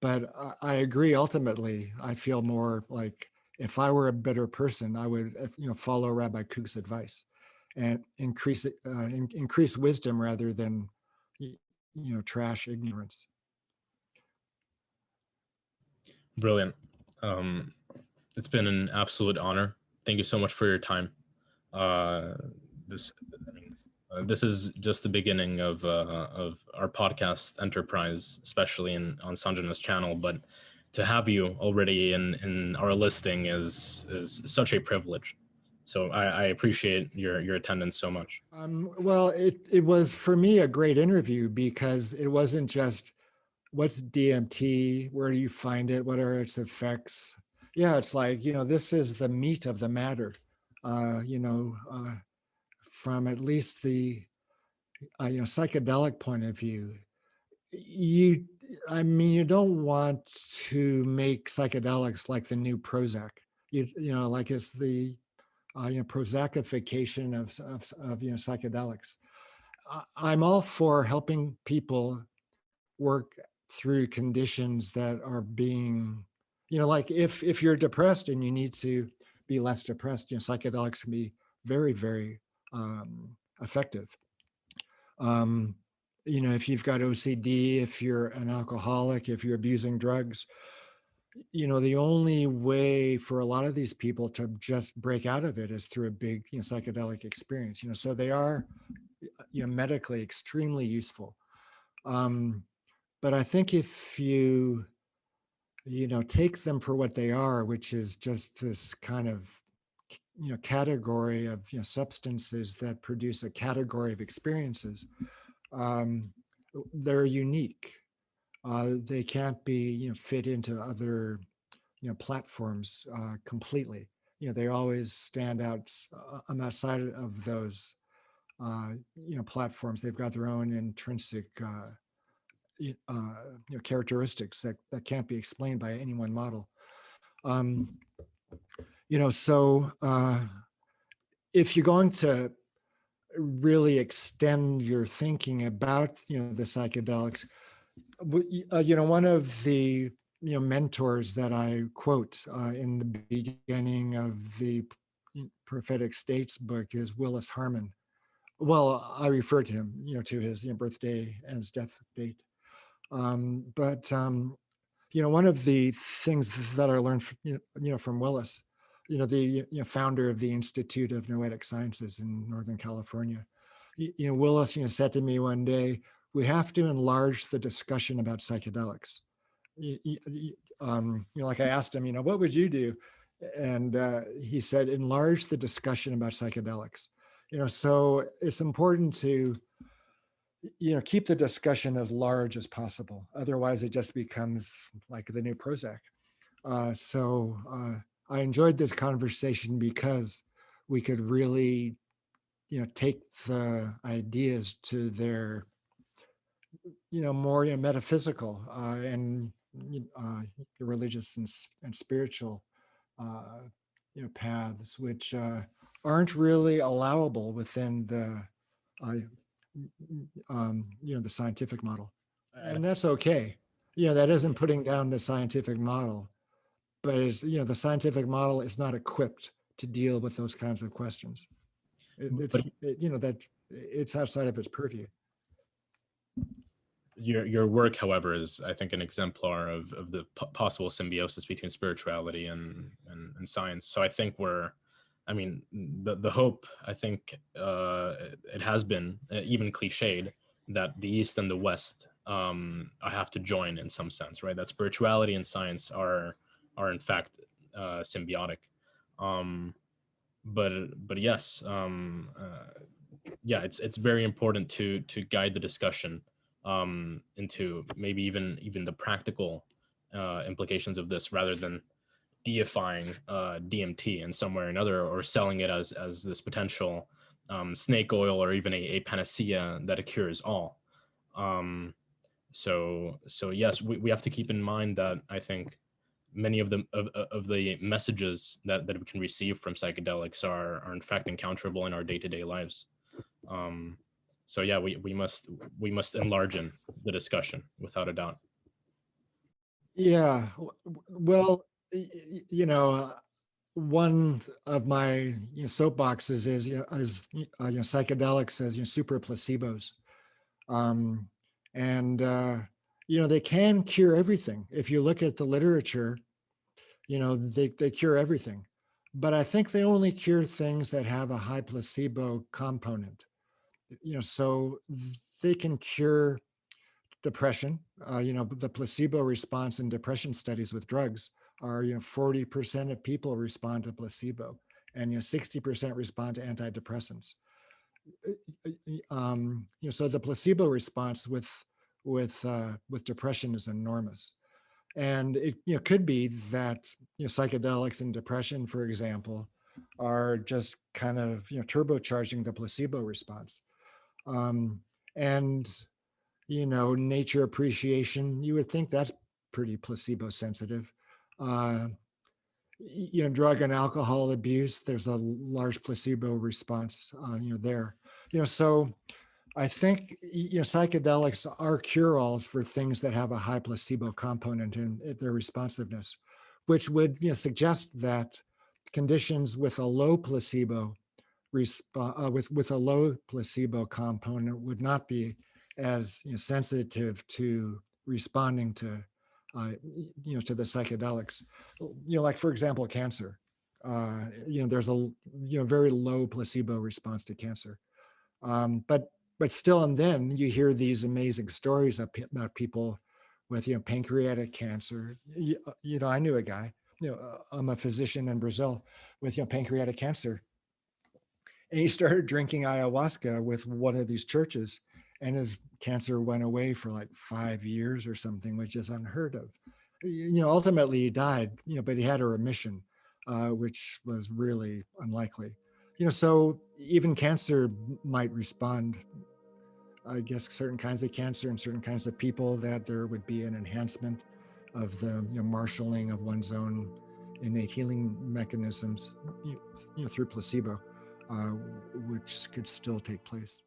But I agree. Ultimately, I feel more like if I were a better person, I would, you know, follow Rabbi Kook's advice and increase wisdom rather than, you know, trash ignorance. Brilliant. It's been an absolute honor. Thank you so much for your time. Uh, this, I mean, this is just the beginning of our podcast enterprise, especially on Sanjana's channel. But to have you already in our listing is such a privilege. So I appreciate your attendance so much. Well, it was for me a great interview because it wasn't just what's DMT, where do you find it, what are its effects. Yeah, it's like, you know, this is the meat of the matter. You know, from at least the you know, psychedelic point of view, you I mean, you don't want to make psychedelics like the new Prozac. You know, like it's the you know, Prozacification of you know, psychedelics. I'm all for helping people work through conditions that are being, you know, like if you're depressed and you need to be less depressed, you know, psychedelics can be very, very effective. Um, you know, if you've got OCD, if you're an alcoholic, if you're abusing drugs, you know, the only way for a lot of these people to just break out of it is through a big, you know, psychedelic experience. You know, so they are, you know, medically extremely useful. But I think if you know, take them for what they are, which is just this kind of, you know, category of, you know, substances that produce a category of experiences, they're unique. They can't be, you know, fit into other, you know, platforms completely. You know, they always stand out on that side of those, you know, platforms. They've got their own intrinsic, you know, characteristics that can't be explained by any one model. You know, so if you're going to really extend your thinking about, you know, the psychedelics, you know, one of the, you know, mentors that I quote in the beginning of the Prophetic States book is Willis Harman. Well, I refer to him, you know, to his, you know, birthday and his death date. But you know, one of the things that I learned, you know, from Willis, you know, the, you know, founder of the Institute of Noetic Sciences in Northern California, you know, Willis, you know, said to me one day, we have to enlarge the discussion about psychedelics. You know, like I asked him, you know, what would you do? And he said, enlarge the discussion about psychedelics. You know, so it's important to, you know, keep the discussion as large as possible. Otherwise, it just becomes like the new Prozac. So I enjoyed this conversation because we could really, you know, take the ideas to their, you know, more, you know, metaphysical and religious and spiritual, you know, paths, which aren't really allowable within the you know, the scientific model. And that's okay. You know, that isn't putting down the scientific model, but it's, you know, the scientific model is not equipped to deal with those kinds of questions. You know, that it's outside of its purview. Your work, however, is, I think, an exemplar of the possible symbiosis between spirituality and science. So I think I mean, the hope, I think, it has been even cliched that the East and the West have to join in some sense, right? That spirituality and science are in fact symbiotic. But yes, yeah, it's very important to guide the discussion into maybe even the practical implications of this, rather than deifying DMT in some way or another, or selling it as this potential snake oil, or even a panacea that cures all. So yes, we have to keep in mind that I think many of the messages that we can receive from psychedelics are in fact encounterable in our day-to-day lives. Um, so yeah, we must enlarge the discussion without a doubt. Yeah. Well, one of my soapboxes is psychedelics as super placebos, um, and they can cure everything. If you look at the literature, they cure everything, but I think they only cure things that have a high placebo component. So they can cure depression. The placebo response in depression studies with drugs are 40% of people respond to placebo, and 60% respond to antidepressants. So the placebo response with depression is enormous, and it could be that psychedelics and depression, for example, are just kind of turbocharging the placebo response. And nature appreciation, you would think that's pretty placebo sensitive. Uh, Drug and alcohol abuse, there's a large placebo response, there. So I think psychedelics are cure-alls for things that have a high placebo component in their responsiveness, which would suggest that conditions with a low placebo with a low placebo component would not be as sensitive to responding to to the psychedelics. Like for example, cancer. There's a very low placebo response to cancer, but still, and then you hear these amazing stories about people with pancreatic cancer. I knew a guy. I'm a physician in Brazil with pancreatic cancer, and he started drinking ayahuasca with one of these churches, and his cancer went away for like 5 years or something, which is unheard of. Ultimately he died, but he had a remission, which was really unlikely. So even cancer might respond. I guess certain kinds of cancer and certain kinds of people, that there would be an enhancement of the marshaling of one's own innate healing mechanisms through placebo, which could still take place.